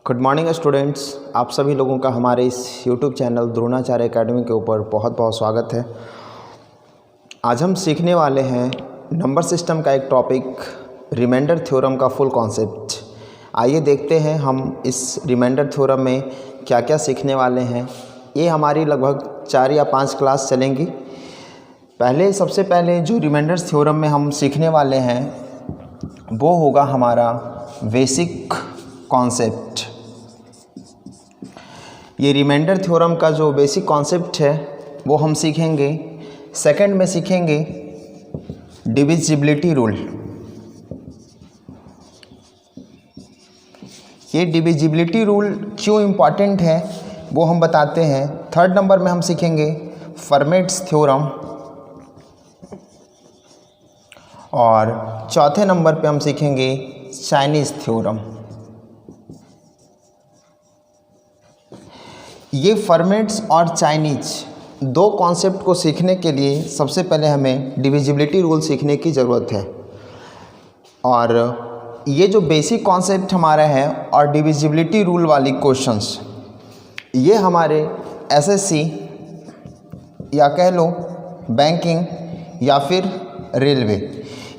Good morning students, आप सभी लोगों का हमारे इस यूट्यूब चैनल द्रोणाचार्य एकेडमी के ऊपर बहुत बहुत स्वागत है। आज हम सीखने वाले हैं नंबर सिस्टम का एक टॉपिक, रिमाइंडर थ्योरम का फुल कॉन्सेप्ट। आइए देखते हैं हम इस रिमाइंडर थ्योरम में क्या क्या सीखने वाले हैं। ये हमारी लगभग 4 या 5 क्लास चलेंगी। सबसे पहले जो रिमाइंडर थ्योरम में हम सीखने वाले हैं वो होगा हमारा बेसिक कॉन्सेप्ट। ये रिमाइंडर थ्योरम का जो बेसिक कॉन्सेप्ट है वो हम सीखेंगे। सेकंड में सीखेंगे डिविजिबिलिटी रूल। ये डिविजिबिलिटी रूल क्यों इम्पॉर्टेंट है वो हम बताते हैं। थर्ड नंबर में हम सीखेंगे फर्मेट्स थ्योरम और चौथे नंबर पे हम सीखेंगे चाइनीज़ थ्योरम। ये फर्मेट्स और चाइनीज दो कॉन्सेप्ट को सीखने के लिए सबसे पहले हमें डिविजिबिलिटी रूल सीखने की ज़रूरत है। और ये जो बेसिक कॉन्सेप्ट हमारा है और डिविजिबिलिटी रूल वाली क्वेश्चंस, ये हमारे एसएससी या कह लो बैंकिंग या फिर रेलवे,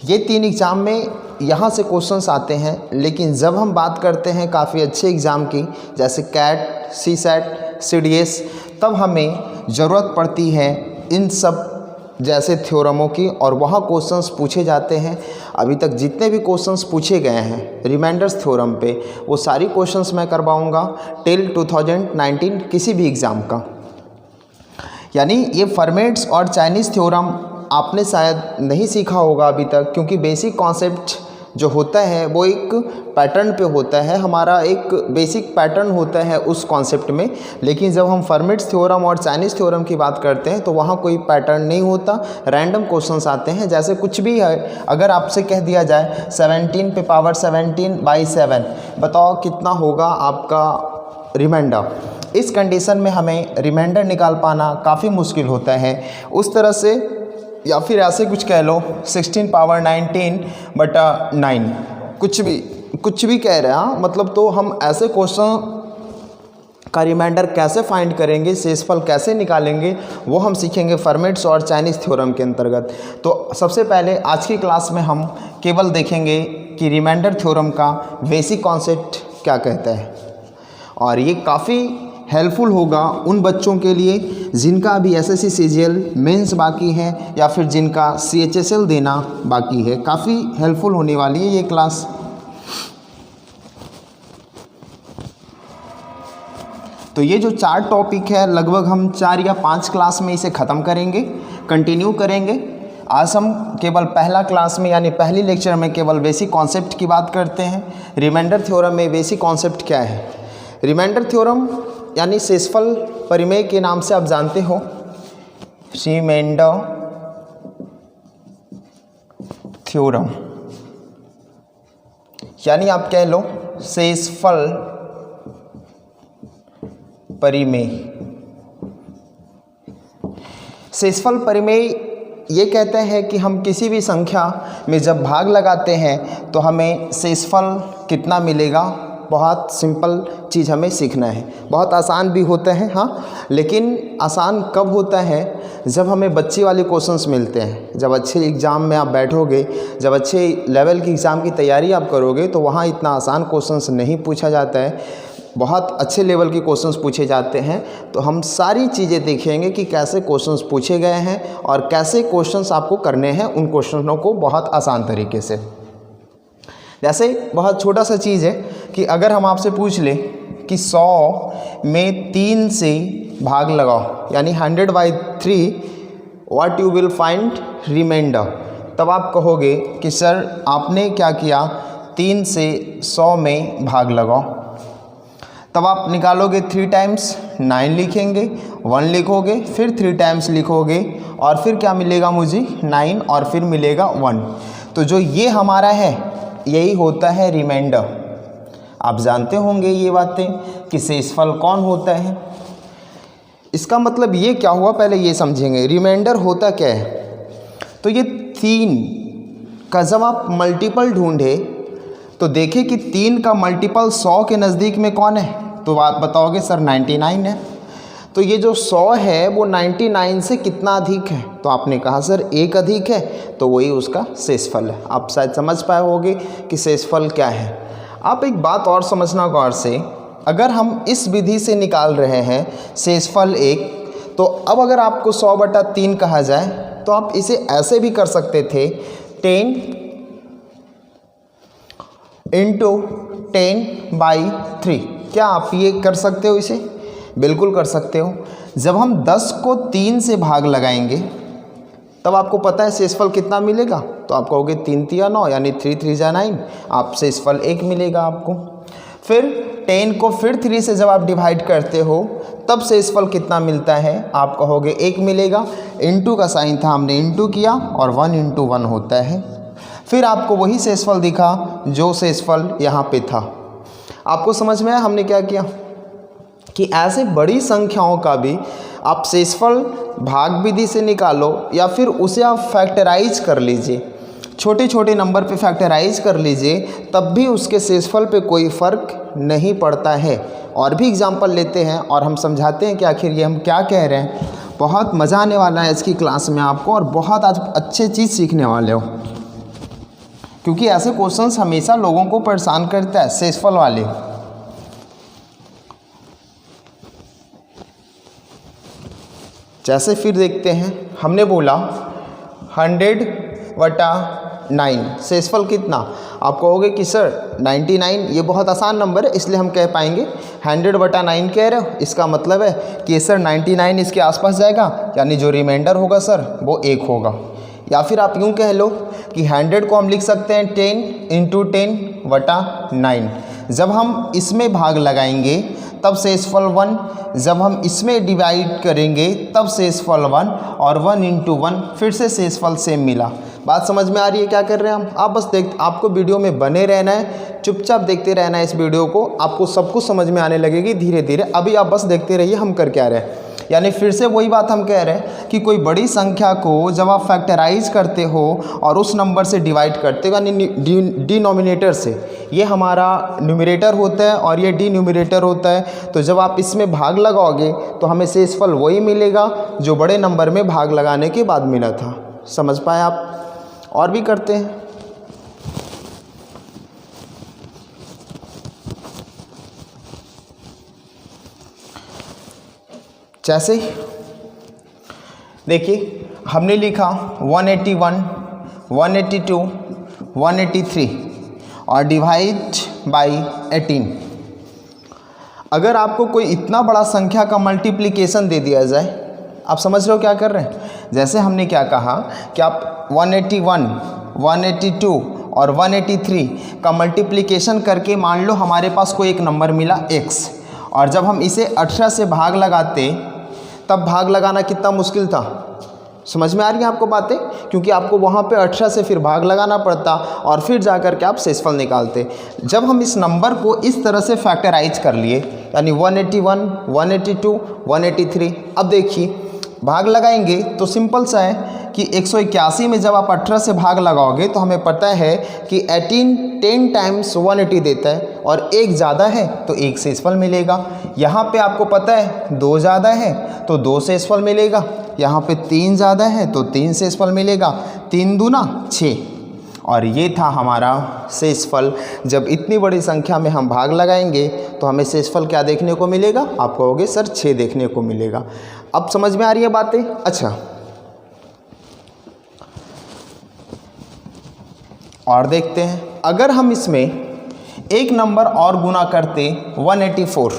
ये 3 एग्ज़ाम में यहाँ से क्वेश्चंस आते हैं। लेकिन जब हम बात करते हैं काफ़ी अच्छे एग्ज़ाम की, जैसे कैट, सीसेट, सीडीएस, तब हमें ज़रूरत पड़ती है इन सब जैसे थ्योरमों की और वहाँ क्वेश्चंस पूछे जाते हैं। अभी तक जितने भी क्वेश्चंस पूछे गए हैं रिमाइंडर्स थ्योरम पे, वो सारी क्वेश्चंस मैं करवाऊँगा टिल 2019 किसी भी एग्ज़ाम का। यानी ये फर्मेट्स और चाइनीज़ थ्योरम आपने शायद नहीं सीखा होगा अभी तक, क्योंकि बेसिक कॉन्सेप्ट जो होता है वो एक पैटर्न पे होता है, हमारा एक बेसिक पैटर्न होता है उस कॉन्सेप्ट में। लेकिन जब हम फर्मेट्स थ्योरम और चाइनीज़ थ्योरम की बात करते हैं तो वहाँ कोई पैटर्न नहीं होता, रैंडम क्वेश्चंस आते हैं। जैसे कुछ भी है, अगर आपसे कह दिया जाए 17 पे पावर 17/7 बताओ कितना होगा आपका रिमाइंडर, इस कंडीशन में हमें रिमाइंडर निकाल पाना काफ़ी मुश्किल होता है। उस तरह से या फिर ऐसे कुछ कह लो 16 पावर 19/9, कुछ भी कह रहे हैं मतलब। तो हम ऐसे क्वेश्चन का रिमाइंडर कैसे फाइंड करेंगे, शेषफल कैसे निकालेंगे, वो हम सीखेंगे फर्मेट्स और चाइनीज़ थ्योरम के अंतर्गत। तो सबसे पहले आज की क्लास में हम केवल देखेंगे कि रिमाइंडर थ्योरम का बेसिक कॉन्सेप्ट क्या कहता है। और ये काफ़ी हेल्पफुल होगा उन बच्चों के लिए जिनका अभी एसएससी सीजीएल मेंस बाकी है या फिर जिनका सीएचएसएल देना बाकी है। काफ़ी हेल्पफुल होने वाली है ये क्लास। तो ये जो 4 टॉपिक है लगभग हम 4 या 5 क्लास में इसे ख़त्म करेंगे, कंटिन्यू करेंगे। आज हम केवल पहला क्लास में यानी पहली लेक्चर में केवल बेसिक कॉन्सेप्ट की बात करते हैं। रिमाइंडर थ्योरम में बेसिक कॉन्सेप्ट क्या है? रिमाइंडर थ्योरम यानी शेषफल परिमेय के नाम से आप जानते हो, रिमाइंडर थ्योरम, यानी आप कह लो शेषफल परिमेय। शेषफल परिमेय ये कहते हैं कि हम किसी भी संख्या में जब भाग लगाते हैं तो हमें शेषफल कितना मिलेगा। बहुत सिंपल चीज़ हमें सीखना है, बहुत आसान भी होता है हाँ, लेकिन आसान कब होता है जब हमें बच्चे वाले क्वेश्चंस मिलते हैं। जब अच्छे एग्ज़ाम में आप बैठोगे, जब अच्छे लेवल की एग्ज़ाम की तैयारी आप करोगे तो वहाँ इतना आसान क्वेश्चंस नहीं पूछा जाता है, बहुत अच्छे लेवल के क्वेश्चंस पूछे जाते हैं। तो हम सारी चीज़ें देखेंगे कि कैसे क्वेश्चंस पूछे गए हैं और कैसे क्वेश्चंस आपको करने हैं उन क्वेश्चनों को बहुत आसान तरीके से। जैसे बहुत छोटा सा चीज़ है कि अगर हम आपसे पूछ लें कि 100 में 3 से भाग लगाओ यानी 100/3, what you will find reminder, तब आप कहोगे कि सर आपने क्या किया, 3 से 100 में भाग लगाओ। तब आप निकालोगे 3 टाइम्स 9 लिखेंगे, 1 लिखोगे, फिर 3 टाइम्स लिखोगे और फिर क्या मिलेगा मुझे 9 और फिर मिलेगा 1। तो जो ये हमारा है यही होता है रिमाइंडर। आप जानते होंगे ये बातें कि शेषफल कौन होता है। इसका मतलब ये क्या हुआ पहले ये समझेंगे। रिमाइंडर होता क्या है, तो ये 3 का जब आप मल्टीपल ढूंढे तो देखिए कि 3 का मल्टीपल 100 के नज़दीक में कौन है, तो आप बताओगे सर 99 है। तो ये जो 100 है वो 99 से कितना अधिक है, तो आपने कहा सर 1 अधिक है, तो वही उसका शेषफल है। आप शायद समझ पाए होंगे कि शेषफल क्या है। आप एक बात और समझना गौर से, अगर हम इस विधि से निकाल रहे हैं शेषफल 1, तो अब अगर आपको 100/3 कहा जाए तो आप इसे ऐसे भी कर सकते थे, 10 × 10/3। क्या आप ये कर सकते हो? इसे बिल्कुल कर सकते हो। जब हम 10 को 3 से भाग लगाएंगे तब आपको पता है शेषफल कितना मिलेगा, तो आप कहोगे 3 × 9 यानी 3 × 3 = 9, आप शेषफल 1 मिलेगा आपको। फिर 10 को फिर 3 से जब आप डिवाइड करते हो तब शेषफल कितना मिलता है, आप कहोगे 1 मिलेगा। इंटू का साइन था, हमने इंटू किया और 1 × 1 होता है। फिर आपको वही शेषफल दिखा जो शेषफल यहाँ पे था। आपको समझ में आया हमने क्या किया कि ऐसे बड़ी संख्याओं का भी आप शेषफल भाग विधि से निकालो या फिर उसे आप फैक्टराइज कर लीजिए, छोटे छोटे नंबर पे फैक्टराइज कर लीजिए, तब भी उसके शेषफल पे कोई फ़र्क नहीं पड़ता है। और भी एग्जांपल लेते हैं और हम समझाते हैं कि आखिर ये हम क्या कह रहे हैं। बहुत मज़ा आने वाला है इसकी क्लास में आपको और बहुत आज अच्छे चीज़ सीखने वाले हो, क्योंकि ऐसे क्वेश्चंस हमेशा लोगों को परेशान करता है शेषफल वाले। जैसे फिर देखते हैं, हमने बोला 100/9 शेषफल कितना, आप कहोगे कि सर 99, ये बहुत आसान नंबर है इसलिए हम कह पाएंगे 100/9 कह रहे हो, इसका मतलब है कि सर 99 इसके आसपास जाएगा, यानी जो रिमाइंडर होगा सर वो 1 होगा। या फिर आप यूँ कह लो कि 100 को हम लिख सकते हैं 10 × 10/9। जब हम इसमें भाग लगाएंगे तब शेषफल 1, जब हम इसमें डिवाइड करेंगे तब शेषफल 1 और 1 × 1 फिर से शेषफल सेम मिला। बात समझ में आ रही है क्या कर रहे हैं हम? आप बस आपको वीडियो में बने रहना है, चुपचाप देखते रहना है इस वीडियो को, आपको सब कुछ समझ में आने लगेगी धीरे धीरे। अभी आप बस देखते रहिए हम कर क्या रहे हैं। यानी फिर से वही बात हम कह रहे हैं कि कोई बड़ी संख्या को जब आप फैक्टराइज करते हो और उस नंबर से डिवाइड करते हो, यानी डिनोमिनेटर से, ये हमारा न्यूमरेटर होता है और ये डिनोमिनेटर होता है, तो जब आप इसमें भाग लगाओगे तो हमें शेषफल वही मिलेगा जो बड़े नंबर में भाग लगाने के बाद मिला था। समझ पाए आप? और भी करते हैं। जैसे देखिए हमने लिखा 181, 182, 183 और डिवाइड बाय 18। अगर आपको कोई इतना बड़ा संख्या का मल्टीप्लिकेशन दे दिया जाए, आप समझ रहे हो क्या कर रहे हैं? जैसे हमने क्या कहा कि आप 181, 182 और 183 का मल्टीप्लिकेशन करके मान लो हमारे पास कोई एक नंबर मिला x, और जब हम इसे 18 से भाग लगाते तब भाग लगाना कितना मुश्किल था। समझ में आ रही है आपको बातें? क्योंकि आपको वहाँ पे 18 से फिर भाग लगाना पड़ता और फिर जा कर के आप शेषफल निकालते। जब हम इस नंबर को इस तरह से फैक्टराइज कर लिए, यानी 181, 182, 183, अब देखिए भाग लगाएंगे तो सिंपल सा है कि 181 में जब आप 18 से भाग लगाओगे तो हमें पता है कि 18 10 टाइम्स 180 देता है और 1 ज़्यादा है तो 1 शेषफल मिलेगा। यहाँ पे आपको पता है 2 ज़्यादा है तो 2 शेषफल मिलेगा, यहाँ पे 3 ज़्यादा है तो 3 शेषफल मिलेगा, 3 दूना 6। और ये था हमारा शेषफल। जब इतनी बड़ी संख्या में हम भाग लगाएंगे तो हमें शेषफल क्या देखने को मिलेगा? आप कहोगे सर 6 देखने को मिलेगा। अब समझ में आ रही है बातें? अच्छा, और देखते हैं, अगर हम इसमें एक नंबर और गुना करते 184,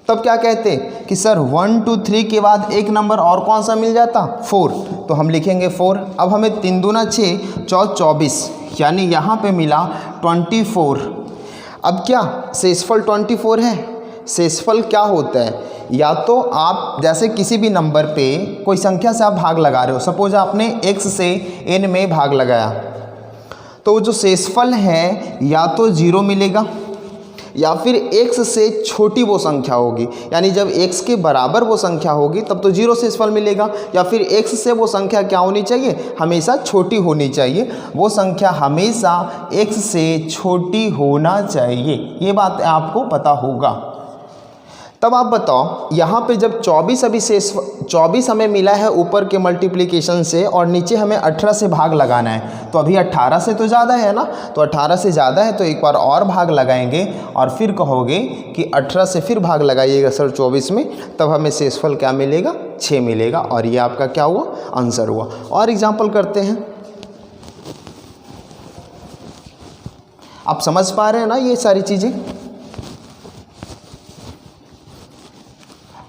तब क्या कहते कि सर 1 2 3 के बाद एक नंबर और कौन सा मिल जाता? 4, तो हम लिखेंगे 4। अब हमें 3 दूना 6, 24, यानी यहाँ पे मिला 24। अब क्या शेषफल 24 है? शेषफल क्या होता है? या तो आप जैसे किसी भी नंबर पे कोई संख्या से आप भाग लगा रहे हो, सपोज आपने x से n में भाग लगाया, तो जो शेषफल है या तो 0 मिलेगा या फिर x से छोटी वो संख्या होगी, यानी जब x के बराबर वो संख्या होगी तब तो 0 शेषफल मिलेगा, या फिर x से वो संख्या क्या होनी चाहिए, हमेशा छोटी होनी चाहिए, वो संख्या हमेशा x से छोटी होना चाहिए। ये बात आपको पता होगा। तब आप बताओ, यहाँ पे जब 24 हमें मिला है ऊपर के मल्टीप्लिकेशन से और नीचे हमें 18 से भाग लगाना है, तो अभी 18 से तो ज़्यादा है ना, तो 18 से ज़्यादा है तो एक बार और भाग लगाएंगे और फिर कहोगे कि 18 से फिर भाग लगाइएगा सर 24 में, तब हमें शेषफल क्या मिलेगा, 6 मिलेगा। और ये आपका क्या हुआ, आंसर हुआ। और एग्जाम्पल करते हैं। आप समझ पा रहे हैं ना ये सारी चीज़ें।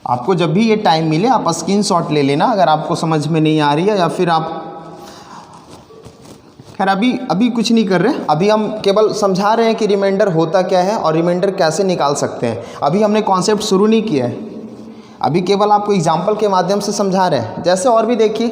आपको जब भी ये टाइम मिले आप स्क्रीनशॉट ले लेना अगर आपको समझ में नहीं आ रही है, या फिर आप खैर अभी कुछ नहीं कर रहे, अभी हम केवल समझा रहे हैं कि रिमाइंडर होता क्या है और रिमाइंडर कैसे निकाल सकते हैं। अभी हमने कॉन्सेप्ट शुरू नहीं किया है, अभी केवल आपको एग्जाम्पल के माध्यम से समझा रहे हैं। जैसे और भी देखिए,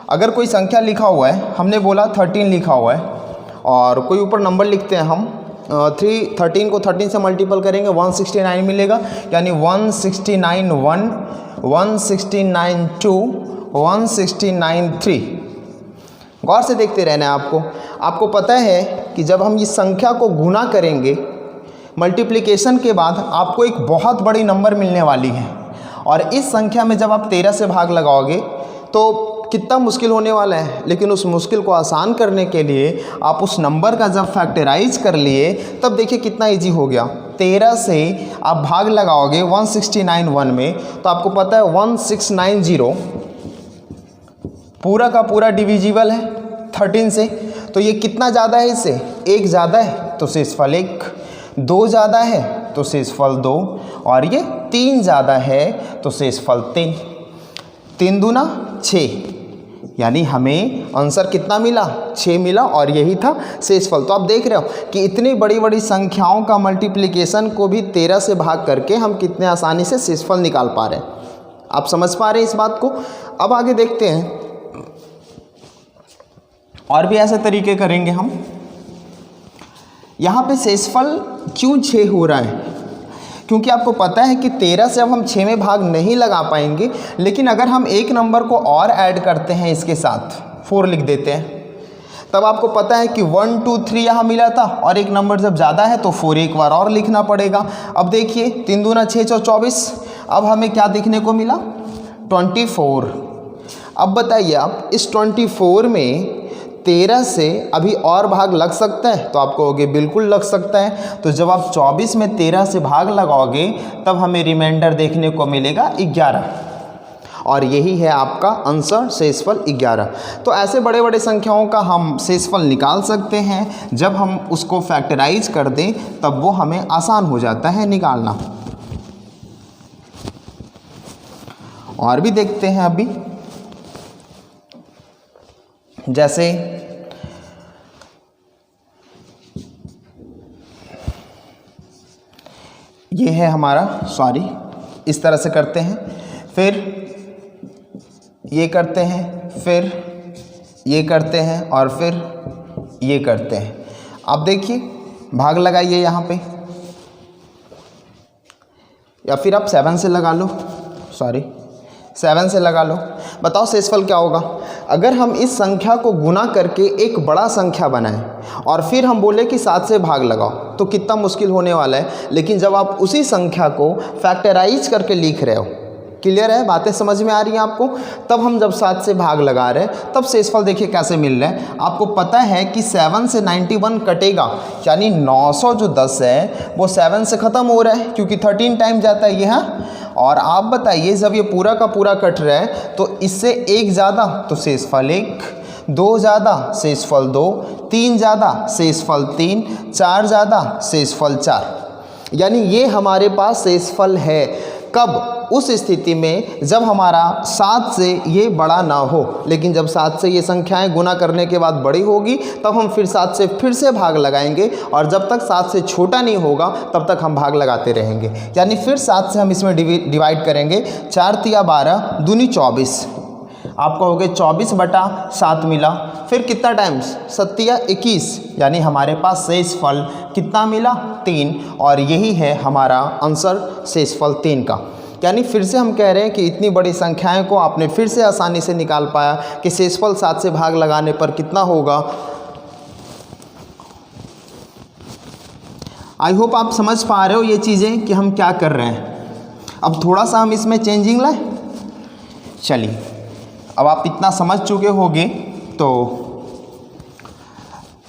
अगर कोई संख्या लिखा हुआ है, हमने बोला 13 लिखा हुआ है और कोई ऊपर नंबर लिखते हैं हम 13 को 13 से मल्टीपल करेंगे 169 मिलेगा, यानी 169 1, 169 2, 169 3। गौर से देखते रहना है आपको। आपको पता है कि जब हम इस संख्या को गुना करेंगे मल्टीप्लिकेशन के बाद आपको एक बहुत बड़ी नंबर मिलने वाली है, और इस संख्या में जब आप 13 से भाग लगाओगे तो कितना मुश्किल होने वाला है, लेकिन उस मुश्किल को आसान करने के लिए आप उस नंबर का जब फैक्टराइज कर लिए तब देखिए कितना इजी हो गया। 13 से आप भाग लगाओगे 169 1 में, तो आपको पता है 1690 पूरा का पूरा डिविजिबल है 13 से, तो ये कितना ज़्यादा है, इससे 1 ज़्यादा है तो शेषफल 1, 2 ज़्यादा है तो शेषफल 2, और ये 3 ज़्यादा है तो शेषफल 3। 3 दूना 6, यानी हमें आंसर कितना मिला, 6 मिला, और यही था शेषफल। तो आप देख रहे हो कि इतनी बड़ी बड़ी संख्याओं का मल्टीप्लिकेशन को भी 13 से भाग करके हम कितने आसानी से शेषफल निकाल पा रहे हैं। आप समझ पा रहे हैं इस बात को। अब आगे देखते हैं, और भी ऐसे तरीके करेंगे हम। यहाँ पे शेषफल क्यों 6 हो रहा है, क्योंकि आपको पता है कि 13 से अब हम 6 में भाग नहीं लगा पाएंगे, लेकिन अगर हम एक नंबर को और ऐड करते हैं इसके साथ, 4 लिख देते हैं, तब आपको पता है कि 1 2 3 यहाँ मिला था, और एक नंबर जब ज़्यादा है तो 4 एक बार और लिखना पड़ेगा। अब देखिए 3 दूना 6 4 24, अब हमें क्या देखने को मिला, 24। अब बताइए आप, इस 24 में 13 से अभी और भाग लग सकता है, तो आप कहोगे बिल्कुल लग सकता है। तो जब आप 24 में 13 से भाग लगाओगे तब हमें रिमाइंडर देखने को मिलेगा 11, और यही है आपका आंसर, शेषफल 11। तो ऐसे बड़े बड़े संख्याओं का हम शेषफल निकाल सकते हैं, जब हम उसको फैक्टराइज कर दें तब वो हमें आसान हो जाता है निकालना। और भी देखते हैं अभी, जैसे ये है हमारा, सॉरी, इस तरह से करते हैं, फिर ये करते हैं, फिर ये करते हैं, और फिर ये करते हैं। अब देखिए भाग लगाइए यहाँ पे, या फिर आप 7 से लगा लो, सॉरी 7 से लगा लो। बताओ शेषफल क्या होगा। अगर हम इस संख्या को गुना करके एक बड़ा संख्या बनाएं और फिर हम बोले कि 7 से भाग लगाओ, तो कितना मुश्किल होने वाला है। लेकिन जब आप उसी संख्या को फैक्टराइज करके लिख रहे हो, क्लियर है, बातें समझ में आ रही हैं आपको, तब हम जब 7 से भाग लगा रहे हैं तब शेषफल देखिए कैसे मिल रहा है। आपको पता है कि 7 से 91 कटेगा, यानी 900 जो 10 है वो 7 से ख़त्म हो रहा है, क्योंकि 13 टाइम जाता है ये। हाँ, और आप बताइए जब ये पूरा का पूरा कट रहा है तो इससे 1 ज़्यादा तो शेषफल 1, 2 ज़्यादा शेषफल 2, 3 ज़्यादा शेषफल 3, 4 ज़्यादा शेषफल 4, यानी ये हमारे पास शेषफल है। कब? उस स्थिति में जब हमारा 7 से ये बड़ा ना हो। लेकिन जब 7 से ये संख्याएं गुना करने के बाद बड़ी होगी तब हम फिर 7 से फिर से भाग लगाएंगे, और जब तक 7 से छोटा नहीं होगा तब तक हम भाग लगाते रहेंगे। यानी फिर 7 से हम इसमें डिवाइड करेंगे, 4 तिया 12 दूनी 24। आप कहोगे 24/7 मिला। फिर कितना टाइम्स 7 या 21, यानी हमारे पास शेषफल कितना मिला 3, और यही है हमारा आंसर शेषफल 3 का। यानी फिर से हम कह रहे हैं कि इतनी बड़ी संख्याएं को आपने फिर से आसानी से निकाल पाया कि शेषफल 7 से भाग लगाने पर कितना होगा। आई होप आप समझ पा रहे हो ये चीज़ें कि हम क्या कर रहे हैं। अब थोड़ा सा हम इसमें चेंजिंग लाएं। चलिए, अब आप इतना समझ चुके होंगे तो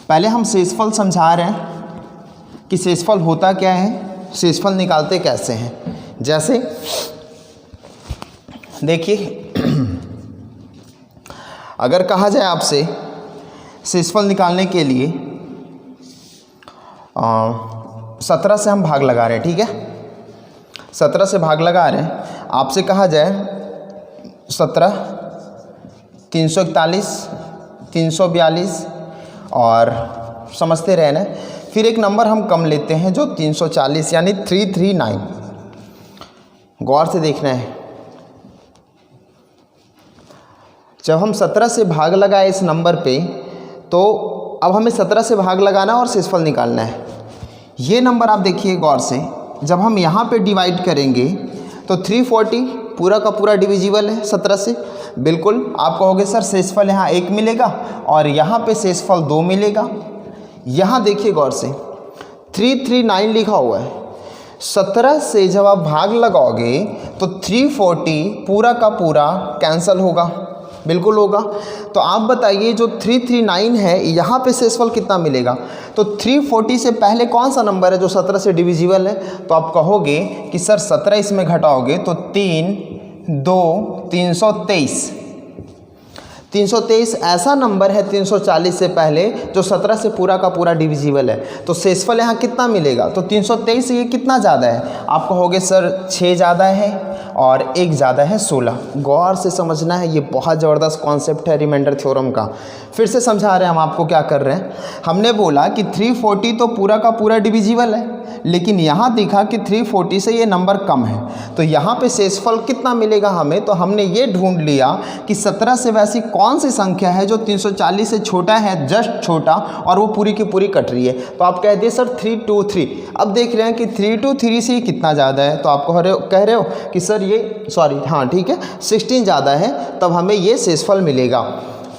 पहले हम शेषफल समझा रहे हैं कि शेषफल होता क्या है, शेषफल निकालते कैसे हैं। जैसे देखिए, अगर कहा जाए आपसे शेषफल निकालने के लिए 17 से हम भाग लगा रहे हैं, ठीक है, 17 से भाग लगा रहे हैं। आपसे कहा जाए 17, 341, 342 और समझते रहना। फिर एक नंबर हम कम लेते हैं जो 340 यानी 339। गौर से देखना है, जब हम 17 से भाग लगाए इस नंबर पे, तो अब हमें 17 से भाग लगाना और शेषफल निकालना है। ये नंबर आप देखिए गौर से, जब हम यहाँ पे डिवाइड करेंगे तो 340 पूरा का पूरा डिविजिबल है 17 से। बिल्कुल, आप कहोगे सर शेषफल यहाँ 1 मिलेगा और यहाँ पे शेषफल 2 मिलेगा। यहाँ देखिए गौर से 339 लिखा हुआ है। 17 से जब आप भाग लगाओगे तो 340 पूरा का पूरा कैंसिल होगा, बिल्कुल होगा। तो आप बताइए जो 339 है यहाँ पे शेषफल कितना मिलेगा। तो 340 से पहले कौन सा नंबर है जो 17 से डिविजिबल है। तो आप कहोगे कि सर 17 इसमें घटाओगे तो 3, 2, 323। 323 ऐसा नंबर है 340 से पहले जो 17 से पूरा का पूरा डिविजिबल है। तो शेषफल यहाँ कितना मिलेगा। तो 323 से ये कितना ज़्यादा है। आप कहोगे सर 6 ज़्यादा है और 1 ज़्यादा है 16। गौर से समझना है, ये बहुत ज़बरदस्त कॉन्सेप्ट है रिमाइंडर थ्योरम का। फिर से समझा रहे हैं हम आपको क्या कर रहे हैं। हमने बोला कि 340 तो पूरा का पूरा डिविजिबल है, लेकिन यहाँ देखा कि 340 से ये नंबर कम है। तो यहाँ पे शेषफल कितना मिलेगा हमें। तो हमने ये ढूंढ लिया कि 17 से वैसी कौन सी संख्या है जो 340 से छोटा है, जस्ट छोटा, और वो पूरी की पूरी कट रही है। तो आप कह दिए सर 323। अब देख रहे हैं कि 323 से कितना ज़्यादा है। तो आप कह रहे हो कि सर ये हाँ ठीक है 16 ज़्यादा है, तब हमें ये शेषफल मिलेगा।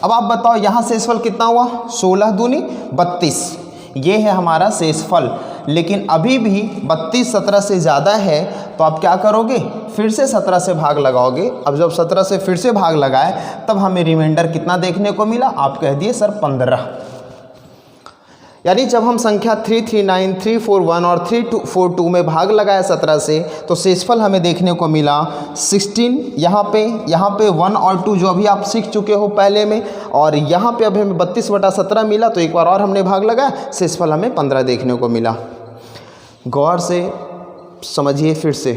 अब आप बताओ यहाँ शेषफल कितना हुआ। 16 दूनी 32, ये है हमारा शेषफल। लेकिन अभी भी 32 17 से ज़्यादा है। तो आप क्या करोगे, फिर से 17 से भाग लगाओगे। अब जब 17 से फिर से भाग लगाए तब हमें रिमाइंडर कितना देखने को मिला। आप कह दिए सर 15। यानी जब हम संख्या 339, 341 और 342 में भाग लगाया 17 से, तो शेषफल हमें देखने को मिला 16। यहाँ पे 1 और 2 जो अभी आप सीख चुके हो पहले में, और यहाँ पे अभी हमें 32/17 मिला। तो एक बार और हमने भाग लगाया, शेषफल हमें 15 देखने को मिला। गौर से समझिए फिर से।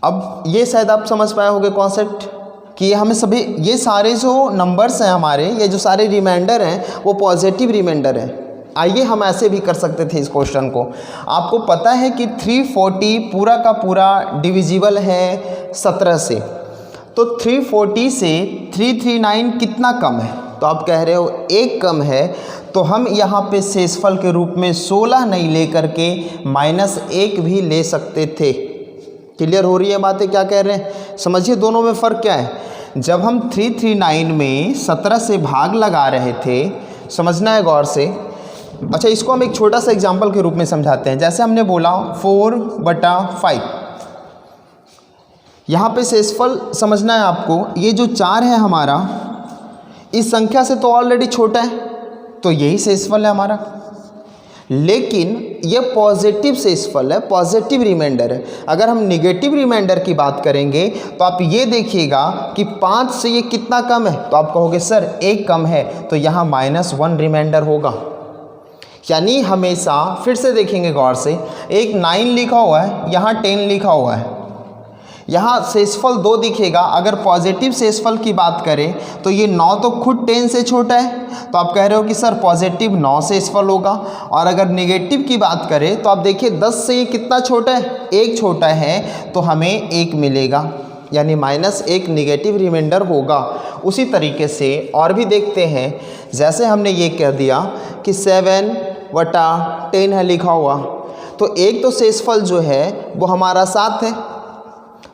अब ये शायद आप समझ पाए होंगे कॉन्सेप्ट कि हमें सभी ये सारे जो नंबर्स हैं हमारे, ये जो सारे रिमाइंडर हैं वो पॉजिटिव रिमाइंडर हैं। आइए हम ऐसे भी कर सकते थे इस क्वेश्चन को। आपको पता है कि 340 पूरा का पूरा डिविजिबल है 17 से, तो 340 से 339 कितना कम है। तो आप कह रहे हो 1 कम है। तो हम यहाँ पे शेषफल के रूप में 16 नहीं ले करके -1 भी ले सकते थे। क्लियर हो रही है बातें, क्या कह रहे हैं। समझिए दोनों में फ़र्क क्या है। जब हम 339 में 17 से भाग लगा रहे थे, समझना है गौर से। अच्छा, इसको हम एक छोटा सा एग्जाम्पल के रूप में समझाते हैं। जैसे हमने बोला 4/5, यहाँ पे शेषफल समझना है आपको। ये जो 4 है हमारा, इस संख्या से तो ऑलरेडी छोटा है, तो यही शेषफल है हमारा। लेकिन ये पॉजिटिव शेषफल है, पॉजिटिव रिमाइंडर है। अगर हम निगेटिव रिमाइंडर की बात करेंगे तो आप ये देखिएगा कि 5 से ये कितना कम है। तो आप कहोगे सर 1 कम है, तो यहाँ -1 रिमाइंडर होगा। यानी हमेशा फिर से देखेंगे गौर से, एक 9 लिखा हुआ है, यहाँ 10 लिखा हुआ है, यहाँ शेषफल 2 दिखेगा। अगर पॉजिटिव शेषफल की बात करें तो ये 9 तो खुद 10 से छोटा है। तो आप कह रहे हो कि सर पॉजिटिव 9 शेषफल होगा। और अगर निगेटिव की बात करें तो आप देखिए 10 से ये कितना छोटा है, 1 छोटा है, तो हमें 1 मिलेगा। यानी -1 निगेटिव रिमाइंडर होगा। उसी तरीके से और भी देखते हैं, जैसे हमने ये कह दिया कि 7/10 है लिखा हुआ, तो एक तो शेषफल जो है वो हमारा 7 है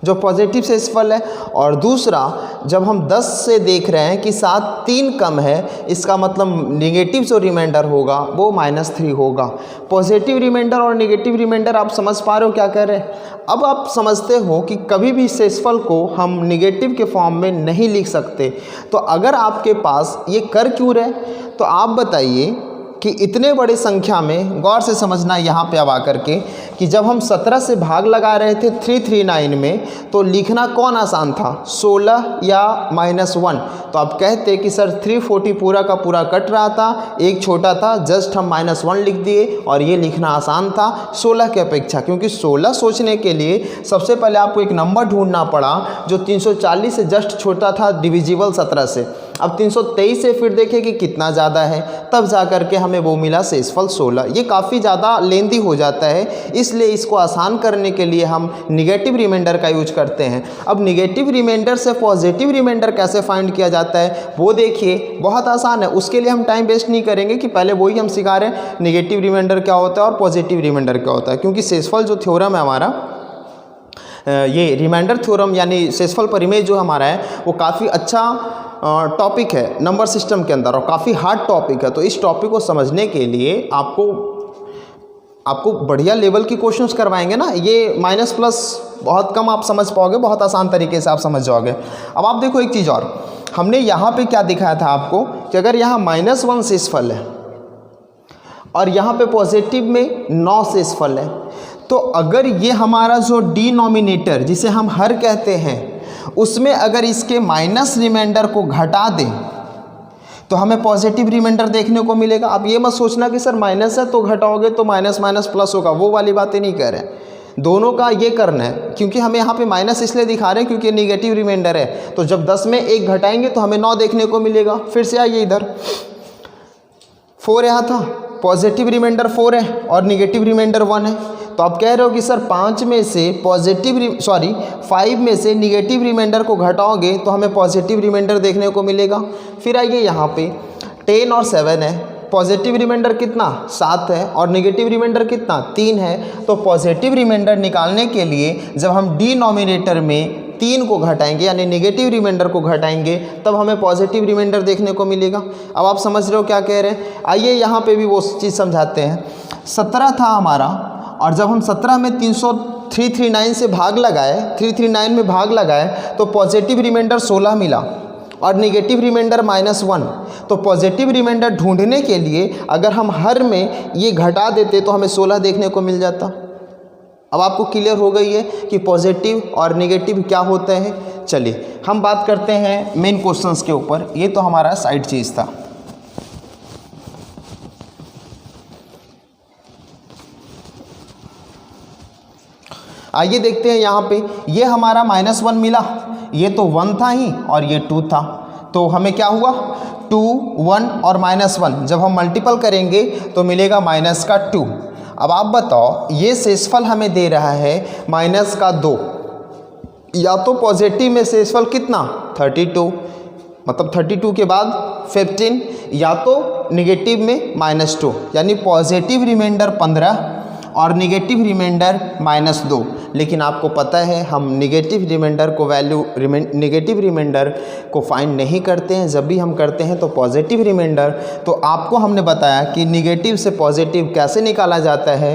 जो पॉजिटिव शेषफल है, और दूसरा जब हम 10 से देख रहे हैं कि 7 3 कम है, इसका मतलब निगेटिव जो रिमाइंडर होगा वो -3 होगा। पॉजिटिव रिमाइंडर और निगेटिव रिमाइंडर आप समझ पा रहे हो क्या कह रहे हैं। अब आप समझते हो कि कभी भी शेषफल को हम निगेटिव के फॉर्म में नहीं लिख सकते। तो अगर आपके पास ये कर क्यों रहे, तो आप बताइए कि इतने बड़ी संख्या में गौर से समझना यहाँ पे अब आकर के कि जब हम 17 से भाग लगा रहे थे 339 में, तो लिखना कौन आसान था, 16 या -1। तो आप कहते कि सर 340 पूरा का पूरा कट रहा था, एक छोटा था, जस्ट हम -1 लिख दिए और ये लिखना आसान था 16 के अपेक्षा, क्योंकि 16 सोचने के लिए सबसे पहले आपको एक नंबर ढूंढना पड़ा जो 340 से जस्ट छोटा था, डिविजिबल 17 से। अब 323 से फिर देखें कि कितना ज़्यादा है, तब जा कर के हमें वो मिला शेषफल 16। ये काफ़ी ज़्यादा लेंदी हो जाता है, इसलिए इसको आसान करने के लिए हम निगेटिव रिमाइंडर का यूज करते हैं। अब निगेटिव रिमाइंडर से पॉजिटिव रिमाइंडर कैसे फाइंड किया जाता है वो देखिए, बहुत आसान है। उसके लिए हम टाइम वेस्ट नहीं करेंगे कि पहले वही हम सिखा रहे हैं निगेटिव रिमाइंडर क्या होता है और पॉजिटिव रिमाइंडर क्या होता है, क्योंकि शेषफल जो थ्योरम है हमारा, ये रिमाइंडर थ्योरम यानी शेषफल परिमेय जो हमारा है वो काफ़ी अच्छा टॉपिक है नंबर सिस्टम के अंदर और काफ़ी हार्ड टॉपिक है। तो इस टॉपिक को समझने के लिए आपको बढ़िया लेवल की क्वेश्चंस करवाएंगे ना, ये माइनस प्लस बहुत कम आप समझ पाओगे, बहुत आसान तरीके से आप समझ जाओगे। अब आप देखो एक चीज़ और, हमने यहाँ पे क्या दिखाया था आपको कि अगर यहाँ -1 शेषफल है और यहाँ पे पॉजिटिव में 9 शेषफल है, तो अगर ये हमारा जो डिनोमिनेटर जिसे हम हर कहते हैं उसमें अगर इसके माइनस रिमाइंडर को घटा दें तो हमें पॉजिटिव रिमाइंडर देखने को मिलेगा। आप ये मत सोचना कि सर माइनस है तो घटाओगे तो माइनस माइनस प्लस होगा, वो वाली बातें नहीं कह रहे हैं। दोनों का ये करना है, क्योंकि हमें यहाँ पे माइनस इसलिए दिखा रहे हैं क्योंकि निगेटिव रिमाइंडर है। तो जब 10 में 1 घटाएंगे तो हमें 9 देखने को मिलेगा। फिर से आइए इधर, 4 यहाँ था, पॉजिटिव रिमाइंडर 4 है और निगेटिव रिमाइंडर 1 है। तो आप कह रहे हो कि सर 5 में से 5 में से निगेटिव रिमाइंडर को घटाओगे तो हमें पॉजिटिव रिमाइंडर देखने को मिलेगा। फिर आइए यहाँ पे 10 और 7 है, पॉजिटिव रिमाइंडर कितना 7 है और निगेटिव रिमाइंडर कितना 3 है। तो पॉजिटिव रिमाइंडर निकालने के लिए जब हम डिनोमिनेटर में 3 को घटाएंगे यानी निगेटिव रिमाइंडर को घटाएंगे तब हमें पॉजिटिव रिमाइंडर देखने को मिलेगा। अब आप समझ रहे हो क्या कह रहे हैं। आइए यहाँ पे भी वो चीज़ समझाते हैं। 17 था हमारा और जब हम 17 में 339 से भाग लगाए, 339 में भाग लगाए तो पॉजिटिव रिमाइंडर 16 मिला और निगेटिव रिमाइंडर -1। तो पॉजिटिव रिमाइंडर ढूंढने के लिए अगर हम हर में ये घटा देते तो हमें 16 देखने को मिल जाता। अब आपको क्लियर हो गई है कि पॉजिटिव और निगेटिव क्या होते हैं। चलिए हम बात करते हैं मेन क्वेश्चंस के ऊपर। ये तो हमारा साइड चीज़ था। आइए देखते हैं यहाँ पे, ये हमारा -1 मिला, ये तो 1 था ही और ये 2 था। तो हमें क्या हुआ 2, 1 और -1 जब हम मल्टीपल करेंगे तो मिलेगा -2। अब आप बताओ ये शेषफल हमें दे रहा है -2, या तो पॉजिटिव में शेषफल कितना 32, मतलब 32 के बाद 15, या तो निगेटिव में -2 यानी पॉजिटिव रिमाइंडर 15 और निगेटिव रिमाइंडर -2। लेकिन आपको पता है हम निगेटिव रिमाइंडर को फाइंड नहीं करते हैं। जब भी हम करते हैं तो पॉजिटिव रिमाइंडर। तो आपको हमने बताया कि निगेटिव से पॉजिटिव कैसे निकाला जाता है।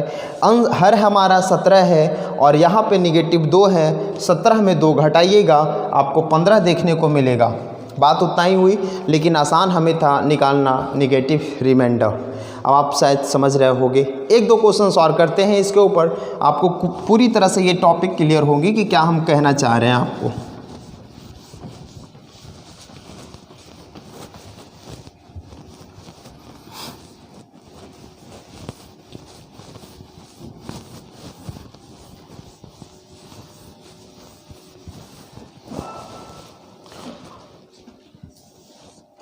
हर हमारा 17 है और यहाँ पे निगेटिव 2 है, 17 में 2 घटाइएगा आपको 15 देखने को मिलेगा। बात उतना ही हुई, लेकिन आसान हमें था निकालना निगेटिव रिमाइंडर। अब आप शायद समझ रहे होंगे। 1-2 क्वेश्चंस और करते हैं इसके ऊपर, आपको पूरी तरह से ये टॉपिक क्लियर होगी कि क्या हम कहना चाह रहे हैं आपको।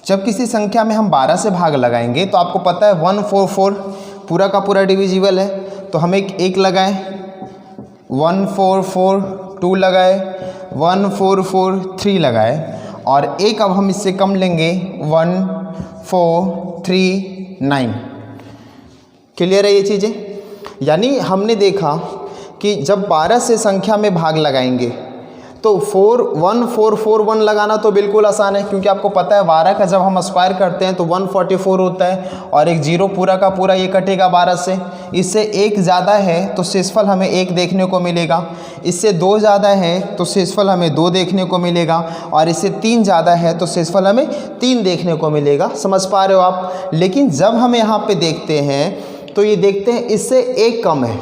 जब किसी संख्या में हम 12 से भाग लगाएंगे तो आपको पता है 144 पूरा का पूरा डिविजिबल है। तो हमें एक लगाएं, 144, 2 लगाए, 1443 लगाए और एक अब हम इससे कम लेंगे 1439। क्लियर है ये चीज़ें? यानी हमने देखा कि जब 12 से संख्या में भाग लगाएंगे तो 1441 लगाना तो बिल्कुल आसान है, क्योंकि आपको पता है 12 का जब हम स्क्वायर करते हैं तो 144 होता है और एक जीरो पूरा का पूरा ये कटेगा 12 से। इससे एक ज़्यादा है तो शेषफल हमें 1 देखने को मिलेगा, इससे 2 ज़्यादा है तो शेषफल हमें 2 देखने को मिलेगा और इससे 3 ज़्यादा है तो शेषफल हमें 3 देखने को मिलेगा। समझ पा रहे हो आप? लेकिन जब हम यहाँ पे देखते हैं तो ये देखते हैं इससे 1 कम है,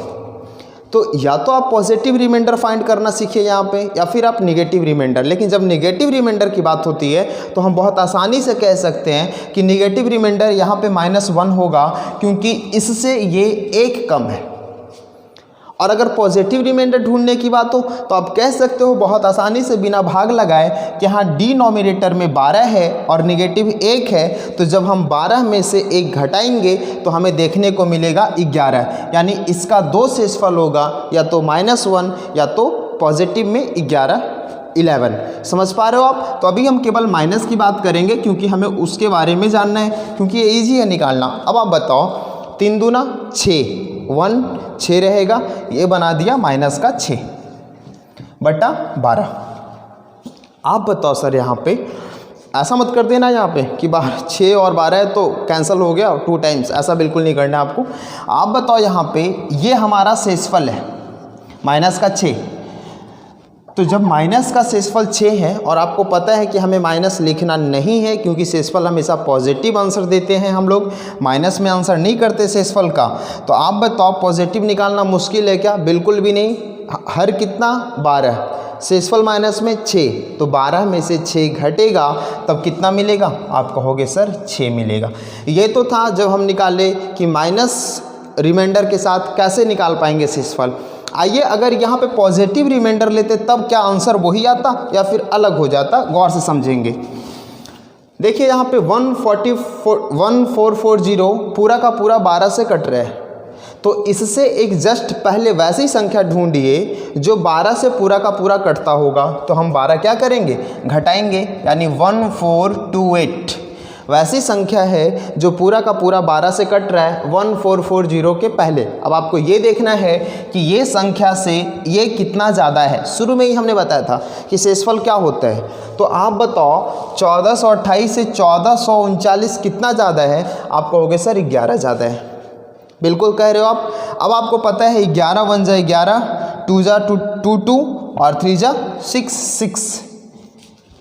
तो या तो आप पॉजिटिव रिमाइंडर फाइंड करना सीखिए यहाँ पे या फिर आप नेगेटिव रिमाइंडर। लेकिन जब नेगेटिव रिमाइंडर की बात होती है तो हम बहुत आसानी से कह सकते हैं कि नेगेटिव रिमाइंडर यहाँ पे -1 होगा, क्योंकि इससे ये 1 कम है। और अगर पॉजिटिव रिमाइंडर ढूंढने की बात हो तो आप कह सकते हो बहुत आसानी से बिना भाग लगाए कि हाँ डिनोमिनेटर में 12 है और नेगेटिव 1 है, तो जब हम 12 में से 1 घटाएंगे तो हमें देखने को मिलेगा 11। यानी इसका 2 शेषफल होगा, या तो -1 या तो पॉजिटिव में 11। समझ पा रहे हो आप? तो अभी हम केवल माइनस की बात करेंगे क्योंकि हमें उसके बारे में जानना है, क्योंकि ये ईजी है निकालना। अब आप बताओ 3 दूना 6, 1 6 रहेगा, ये बना दिया -6 बटा 12। आप बताओ सर यहाँ पे ऐसा मत कर देना यहाँ पे कि 6 और 12 है तो कैंसिल हो गया 2 टाइम्स, ऐसा बिल्कुल नहीं करना आपको। आप बताओ यहाँ पे ये हमारा शेषफल है -6, तो जब माइनस का शेषफल 6 है और आपको पता है कि हमें माइनस लिखना नहीं है क्योंकि शेषफल हमेशा पॉजिटिव आंसर देते हैं, हम लोग माइनस में आंसर नहीं करते शेषफल का, तो आप बताओ पॉजिटिव निकालना मुश्किल है क्या? बिल्कुल भी नहीं। हर कितना 12, शेषफल माइनस में 6, तो 12 में से 6 घटेगा तब कितना मिलेगा? आप कहोगे सर 6 मिलेगा। ये तो था जब हम निकाले कि माइनस रिमाइंडर के साथ कैसे निकाल पाएंगे शेषफल। आइए अगर यहाँ पे पॉजिटिव रिमाइंडर लेते तब क्या आंसर वही आता या फिर अलग हो जाता? गौर से समझेंगे। देखिए यहाँ पे 1440 पूरा का पूरा 12 से कट रहा है, तो इससे एक जस्ट पहले वैसी संख्या ढूंढिए जो 12 से पूरा का पूरा कटता होगा। तो हम 12 क्या करेंगे? घटाएंगे, यानी 1428 वैसी संख्या है जो पूरा का पूरा 12 से कट रहा है 1440 के पहले। अब आपको ये देखना है कि ये संख्या से ये कितना ज़्यादा है। शुरू में ही हमने बताया था कि शेषफल क्या होता है, तो आप बताओ 1428 से 1439 कितना ज़्यादा है? आप कहोगे सर 11 ज़्यादा है। बिल्कुल कह रहे हो आप। अब आपको पता है 11 1 जा 11, 2 जा 2 और 3 जा 6।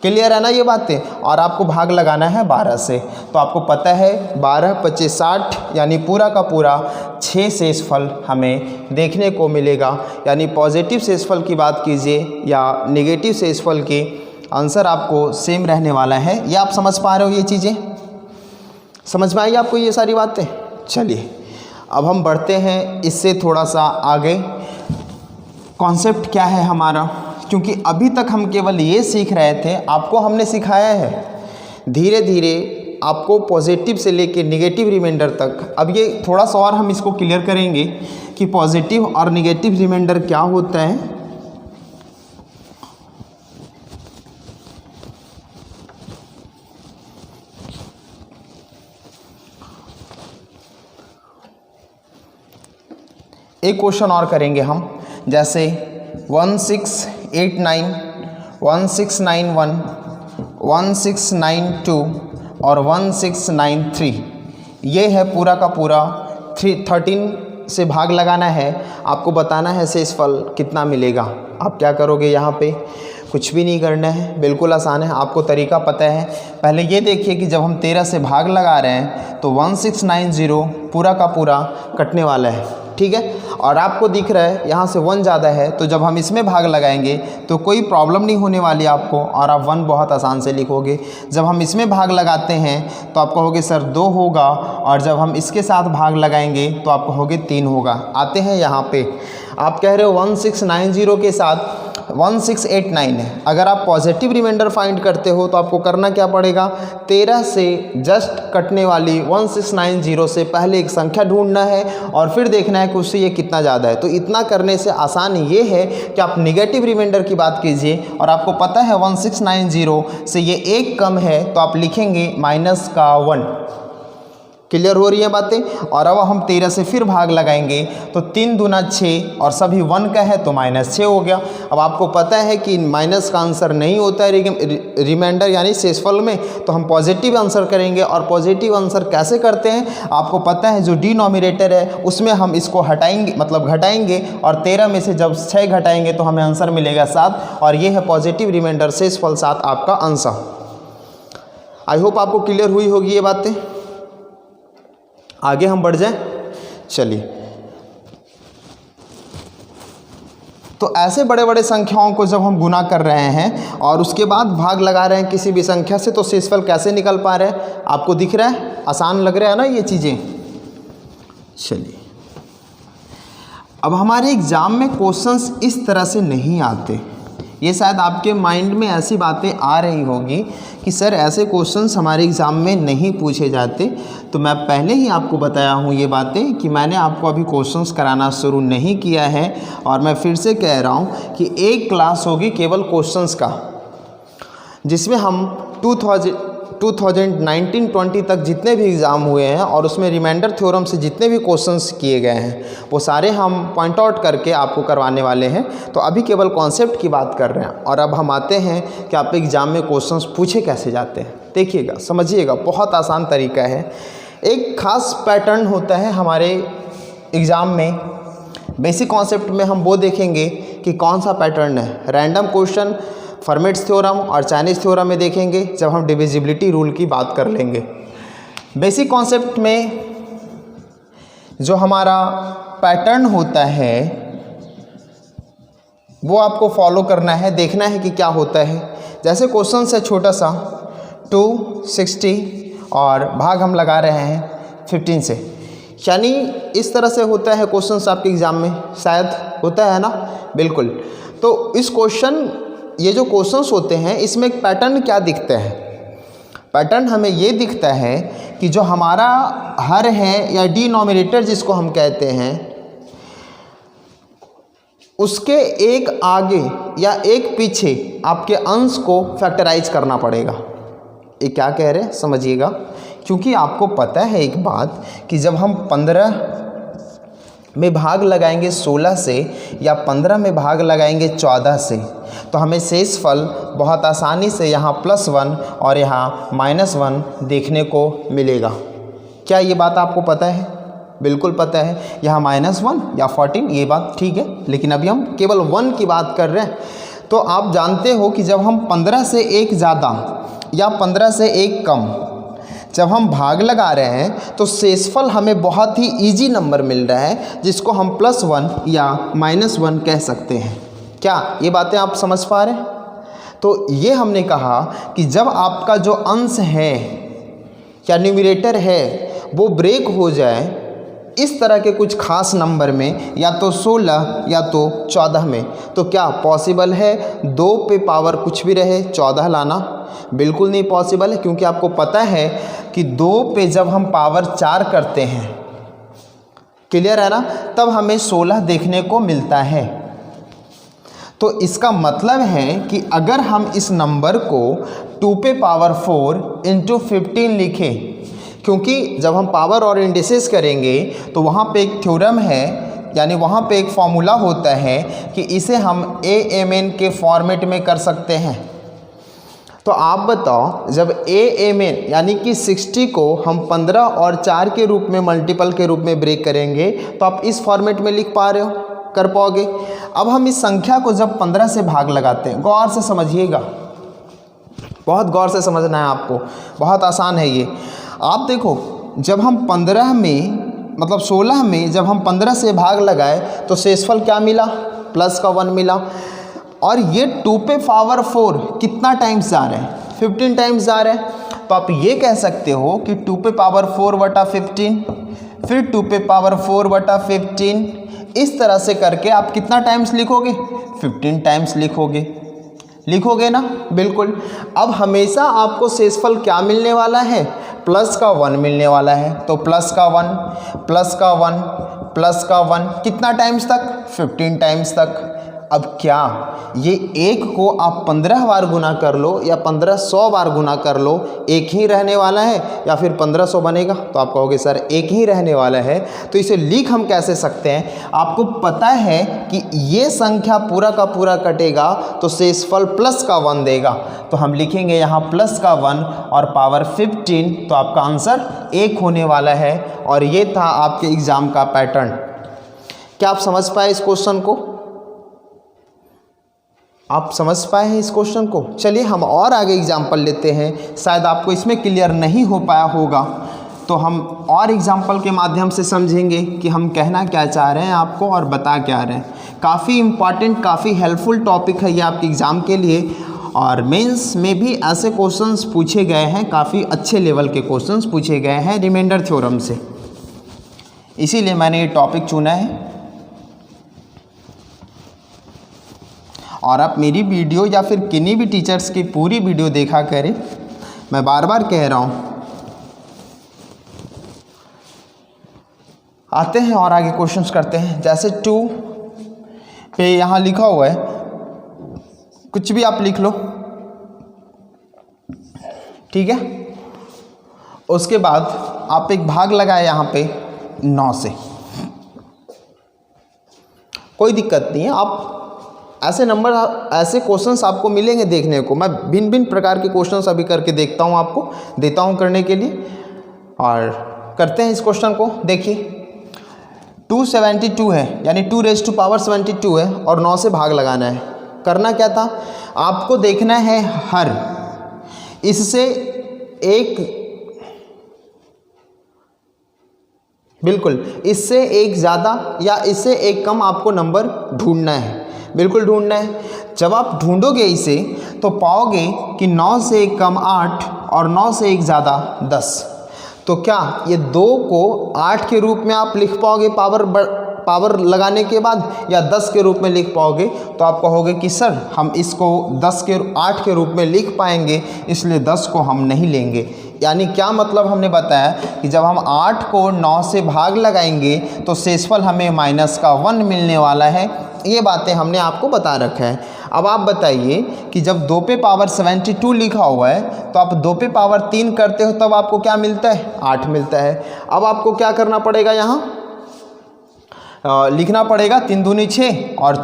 क्लियर है ना ये बातें? और आपको भाग लगाना है 12 से, तो आपको पता है 12 25 60, यानी पूरा का पूरा 6 शेषफल हमें देखने को मिलेगा। यानी पॉजिटिव शेषफल की बात कीजिए या नेगेटिव शेषफल की, आंसर आपको सेम रहने वाला है। ये आप समझ पा रहे हो? ये चीज़ें समझ में आई आपको ये सारी बातें? चलिए अब हम बढ़ते हैं इससे थोड़ा सा आगे। कॉन्सेप्ट क्या है हमारा, क्योंकि अभी तक हम केवल ये सीख रहे थे, आपको हमने सिखाया है धीरे धीरे आपको पॉजिटिव से लेके नेगेटिव रिमाइंडर तक। अब ये थोड़ा सा और हम इसको क्लियर करेंगे कि पॉजिटिव और नेगेटिव रिमाइंडर क्या होता है। एक क्वेश्चन और करेंगे हम, जैसे 1689, 1691, 1692 और 1693, ये है पूरा का पूरा 13 से भाग लगाना है। आपको बताना है शेषफल कितना मिलेगा। आप क्या करोगे? यहाँ पे कुछ भी नहीं करना है, बिल्कुल आसान है, आपको तरीका पता है। पहले ये देखिए कि जब हम 13 से भाग लगा रहे हैं तो 1690 पूरा का पूरा कटने वाला है, ठीक है। और आपको दिख रहा है यहाँ से 1 ज़्यादा है, तो जब हम इसमें भाग लगाएंगे तो कोई प्रॉब्लम नहीं होने वाली आपको और आप 1 बहुत आसान से लिखोगे। जब हम इसमें भाग लगाते हैं तो आप कहोगे सर 2 होगा, और जब हम इसके साथ भाग लगाएंगे तो आप कहोगे 3 होगा। आते हैं यहाँ पे, आप कह रहे हो 1690 के साथ 1689 है। अगर आप पॉजिटिव रिमाइंडर फाइंड करते हो तो आपको करना क्या पड़ेगा, 13 से जस्ट कटने वाली 1690 से पहले एक संख्या ढूंढना है और फिर देखना है कि उससे ये कितना ज़्यादा है। तो इतना करने से आसान ये है कि आप निगेटिव रिमाइंडर की बात कीजिए और आपको पता है 1690 से ये एक कम है तो आप लिखेंगे -1। क्लियर हो रही है बातें। और अब हम 13 से फिर भाग लगाएंगे तो 3 दूना 6 और सभी 1 का है तो -6 हो गया। अब आपको पता है कि माइनस का आंसर नहीं होता है रिमाइंडर यानी शेषफल में, तो हम पॉजिटिव आंसर करेंगे। और पॉजिटिव आंसर कैसे करते हैं आपको पता है, जो डिनोमिनेटर है उसमें हम इसको हटाएंगे मतलब घटाएंगे और 13 में से जब 6 घटाएंगे तो हमें आंसर मिलेगा 7 और ये है पॉजिटिव रिमाइंडर शेषफल 7 आपका आंसर। आई होप आपको क्लियर हुई होगी ये बातें। आगे हम बढ़ जाएं, चलिए। तो ऐसे बड़े बड़े संख्याओं को जब हम गुना कर रहे हैं और उसके बाद भाग लगा रहे हैं किसी भी संख्या से, तो शेषफल कैसे निकल पा रहे हैं आपको दिख रहा है, आसान लग रहा है ना ये चीज़ें। चलिए, अब हमारे एग्ज़ाम में क्वेश्चंस इस तरह से नहीं आते। ये शायद आपके माइंड में ऐसी बातें आ रही होगी कि सर ऐसे क्वेश्चंस हमारे एग्ज़ाम में नहीं पूछे जाते। तो मैं पहले ही आपको बताया हूँ ये बातें कि मैंने आपको अभी क्वेश्चंस कराना शुरू नहीं किया है और मैं फिर से कह रहा हूँ कि एक क्लास होगी केवल क्वेश्चंस का, जिसमें हम 2019-20 तक जितने भी एग्ज़ाम हुए हैं और उसमें रिमाइंडर थ्योरम से जितने भी क्वेश्चंस किए गए हैं वो सारे हम पॉइंट आउट करके आपको करवाने वाले हैं। तो अभी केवल कॉन्सेप्ट की बात कर रहे हैं। और अब हम आते हैं कि आप एग्ज़ाम में क्वेश्चंस पूछे कैसे जाते हैं। देखिएगा, समझिएगा, बहुत आसान तरीका है। एक खास पैटर्न होता है हमारे एग्ज़ाम में। बेसिक कॉन्सेप्ट में हम वो देखेंगे कि कौन सा पैटर्न है। रैंडम क्वेश्चन, फर्मेट्स थ्योरम और चाइनीज़ थ्योरम में देखेंगे जब हम डिविजिबिलिटी रूल की बात कर लेंगे। बेसिक कॉन्सेप्ट में जो हमारा पैटर्न होता है वो आपको फॉलो करना है, देखना है कि क्या होता है। जैसे क्वेश्चन है छोटा सा 260 और भाग हम लगा रहे हैं 15 से, यानी इस तरह से होता है क्वेश्चन आपके एग्ज़ाम में, शायद होता है ना, बिल्कुल। तो इस क्वेश्चन, ये जो क्वेश्चंस होते हैं इसमें एक पैटर्न क्या दिखता है, पैटर्न हमें ये दिखता है कि जो हमारा हर है या डिनोमिनेटर जिसको हम कहते हैं उसके एक आगे या एक पीछे आपके अंश को फैक्टराइज करना पड़ेगा। ये क्या कह रहे हैं समझिएगा, क्योंकि आपको पता है एक बात कि जब हम 15 में भाग लगाएंगे 16 से या 15 में भाग लगाएंगे 14 से तो हमें शेषफल बहुत आसानी से यहाँ +1 और यहाँ -1 देखने को मिलेगा। क्या ये बात आपको पता है? बिल्कुल पता है। यहाँ -1 या 14 ये बात ठीक है, लेकिन अभी हम केवल 1 की बात कर रहे हैं। तो आप जानते हो कि जब हम 15 से 1 ज़्यादा या 15 से 1 कम जब हम भाग लगा रहे हैं तो शेषफल हमें बहुत ही इजी नंबर मिल रहा है जिसको हम +1 या -1 कह सकते हैं। क्या ये बातें आप समझ पा रहे हैं? तो ये हमने कहा कि जब आपका जो अंश है या न्यूमरेटर है वो ब्रेक हो जाए इस तरह के कुछ खास नंबर में, या तो 16 या तो 14 में, तो क्या पॉसिबल है 2 पे पावर कुछ भी रहे 14 लाना? बिल्कुल नहीं पॉसिबल है, क्योंकि आपको पता है कि 2 पे जब हम पावर 4 करते हैं, क्लियर है ना, तब हमें 16 देखने को मिलता है। तो इसका मतलब है कि अगर हम इस नंबर को 2 पे पावर 4 × 15 लिखें, क्योंकि जब हम पावर और इंडिसेस करेंगे तो वहाँ पे एक थ्योरम है, यानी वहाँ पे एक फॉर्मूला होता है कि इसे हम AMN के फॉर्मेट में कर सकते हैं। तो आप बताओ, जब AMN यानी कि 60 को हम 15 और 4 के रूप में मल्टीपल के रूप में ब्रेक करेंगे तो आप इस फॉर्मेट में लिख पा रहे हो, कर पाओगे? अब हम इस संख्या को जब 15 से भाग लगाते हैं, गौर से समझिएगा, बहुत गौर से समझना है आपको, बहुत आसान है ये। आप देखो, जब हम 15 में मतलब 16 में जब हम 15 से भाग लगाए तो शेषफल क्या मिला? +1 मिला। और ये 2 पे पावर 4 कितना टाइम्स जा रहे हैं? 15 टाइम्स जा रहे हैं। तो आप ये कह सकते हो कि 2 पे पावर 4/15, फिर 2 पे पावर 4/15, इस तरह से करके आप कितना टाइम्स लिखोगे? 15 टाइम्स लिखोगे ना, बिल्कुल। अब हमेशा आपको शेषफल क्या मिलने वाला है, प्लस का 1 मिलने वाला है। तो प्लस का 1 प्लस का 1 प्लस का 1 कितना टाइम्स तक, 15 टाइम्स तक। अब क्या ये 1 को आप 15 बार गुना कर लो या 1500 बार गुना कर लो, एक ही रहने वाला है या फिर 1500 बनेगा? तो आप कहोगे सर एक ही रहने वाला है, तो इसे लिख हम कैसे सकते हैं? आपको पता है कि ये संख्या पूरा का पूरा कटेगा तो शेषफल प्लस का 1 देगा, तो हम लिखेंगे यहाँ प्लस का 1 और पावर 15, तो आपका आंसर 1 होने वाला है। और ये था आपके एग्जाम का पैटर्न। क्या आप समझ पाए इस क्वेश्चन को? आप समझ पाए हैं इस क्वेश्चन को? चलिए हम और आगे एग्जाम्पल लेते हैं, शायद आपको इसमें क्लियर नहीं हो पाया होगा, तो हम और एग्जाम्पल के माध्यम से समझेंगे कि हम कहना क्या चाह रहे हैं आपको और बता क्या रहे हैं। काफ़ी इम्पॉर्टेंट, काफ़ी हेल्पफुल टॉपिक है ये आपके एग्ज़ाम के लिए, और मेंस में भी ऐसे क्वेश्चंस पूछे गए हैं, काफ़ी अच्छे लेवल के क्वेश्चंस पूछे गए हैं रिमाइंडर थ्योरम से, इसीलिए मैंने ये टॉपिक चुना है। और आप मेरी वीडियो या फिर किन्हीं भी टीचर्स की पूरी वीडियो देखा करें, मैं बार बार कह रहा हूँ। आते हैं और आगे क्वेश्चंस करते हैं। जैसे 2 पे यहाँ लिखा हुआ है, कुछ भी आप लिख लो, ठीक है। उसके बाद आप एक भाग लगाए यहाँ पे 9 से, कोई दिक्कत नहीं है। आप ऐसे नंबर, ऐसे क्वेश्चंस आपको मिलेंगे देखने को। मैं भिन्न भिन्न प्रकार के क्वेश्चंस अभी करके देखता हूँ, आपको देता हूँ करने के लिए। और करते हैं इस क्वेश्चन को। देखिए 272 है, यानी 2⁻72 है और 9 से भाग लगाना है। करना क्या था, आपको देखना है हर इससे एक, बिल्कुल इससे एक ज़्यादा या इससे एक कम आपको नंबर ढूंढना है, बिल्कुल ढूंढना है। जब आप ढूंढोगे इसे तो पाओगे कि 9 से एक कम 8 और 9 से एक ज़्यादा 10। तो क्या ये 2 को 8 के रूप में आप लिख पाओगे पावर लगाने के बाद, या 10 के रूप में लिख पाओगे? तो आप कहोगे कि सर हम इसको 8 के रूप में लिख पाएंगे, इसलिए 10 को हम नहीं लेंगे। यानी क्या मतलब हमने बताया कि जब हम 8 को 9 से भाग लगाएंगे तो शेषफल हमें -1 मिलने वाला है। ये बातें हमने आपको बता रखा है। अब आप बताइए कि जब 2 पे पावर 72 लिखा हुआ है तो आप 2 पे पावर 3 करते हो तब आपको क्या मिलता है, 8 मिलता है। अब आपको क्या करना पड़ेगा, यहाँ लिखना पड़ेगा 3 दूनी 6 और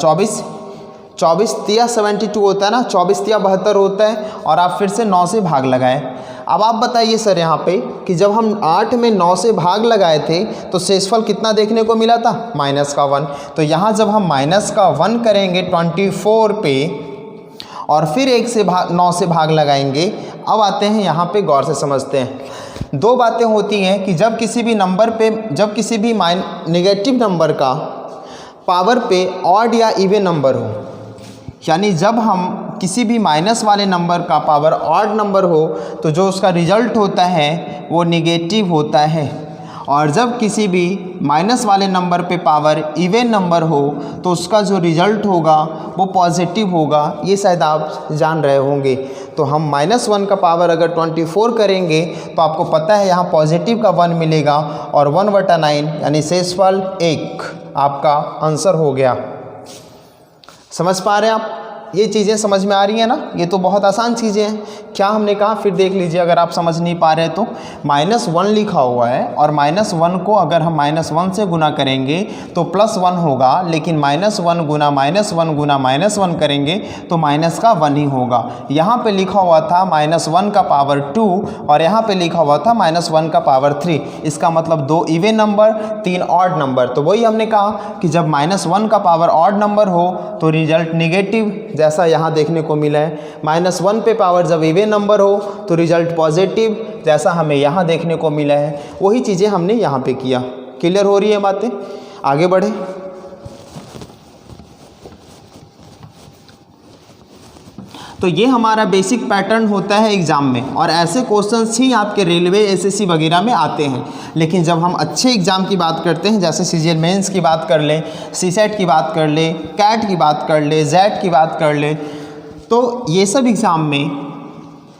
24 तिया 72 होता है ना, 24 तिया 72 होता है, और आप फिर से 9 से भाग लगाएं। अब आप बताइए सर यहाँ पे कि जब हम 8 में 9 से भाग लगाए थे तो शेषफल कितना देखने को मिला था, -1। तो यहाँ जब हम -1 करेंगे 24 पे और फिर 9 से भाग लगाएंगे। अब आते हैं यहाँ पे, गौर से समझते हैं। 2 बातें होती हैं कि जब किसी भी नंबर पे, जब किसी भी नेगेटिव नंबर का पावर पे ऑड या इवन नंबर हो, यानी जब हम किसी भी माइनस वाले नंबर का पावर ऑड नंबर हो तो जो उसका रिजल्ट होता है वो नेगेटिव होता है, और जब किसी भी माइनस वाले नंबर पे पावर इवन नंबर हो तो उसका जो रिजल्ट होगा वो पॉजिटिव होगा। ये शायद आप जान रहे होंगे। तो हम -1 का पावर अगर 24 करेंगे तो आपको पता है यहाँ पॉजिटिव का 1 मिलेगा, और 1/9 यानी शेषफल 1 आपका आंसर हो गया। समझ पा रहे हैं आप? ये चीज़ें समझ में आ रही हैं ना? ये तो बहुत आसान चीज़ें हैं। क्या हमने कहा फिर देख लीजिए, अगर आप समझ नहीं पा रहे तो -1 लिखा हुआ है, और -1 को अगर हम -1 से गुना करेंगे तो +1 होगा, लेकिन -1 गुना -1 गुना -1 करेंगे तो माइनस का 1 ही होगा। यहाँ पे लिखा हुआ था -1 का पावर 2 और यहाँ पे लिखा हुआ था -1 का पावर 3। इसका मतलब 2 इवन नंबर, 3 ऑड नंबर। तो वही हमने कहा कि जब -1 का पावर ऑड नंबर हो तो रिजल्ट निगेटिव, जैसा यहाँ देखने को मिला है। -1 पे पावर जब इवन नंबर हो तो रिजल्ट पॉजिटिव, जैसा हमें यहाँ देखने को मिला है। वही चीज़ें हमने यहाँ पे किया। क्लियर हो रही है बातें? आगे बढ़े। तो ये हमारा बेसिक पैटर्न होता है एग्ज़ाम में, और ऐसे क्वेश्चंस ही आपके रेलवे एसएससी वगैरह में आते हैं। लेकिन जब हम अच्छे एग्ज़ाम की बात करते हैं, जैसे सीजीएल मेंस की बात कर लें, सीसेट की बात कर लें, कैट की बात कर लें, जेट की बात कर लें, तो ये सब एग्ज़ाम में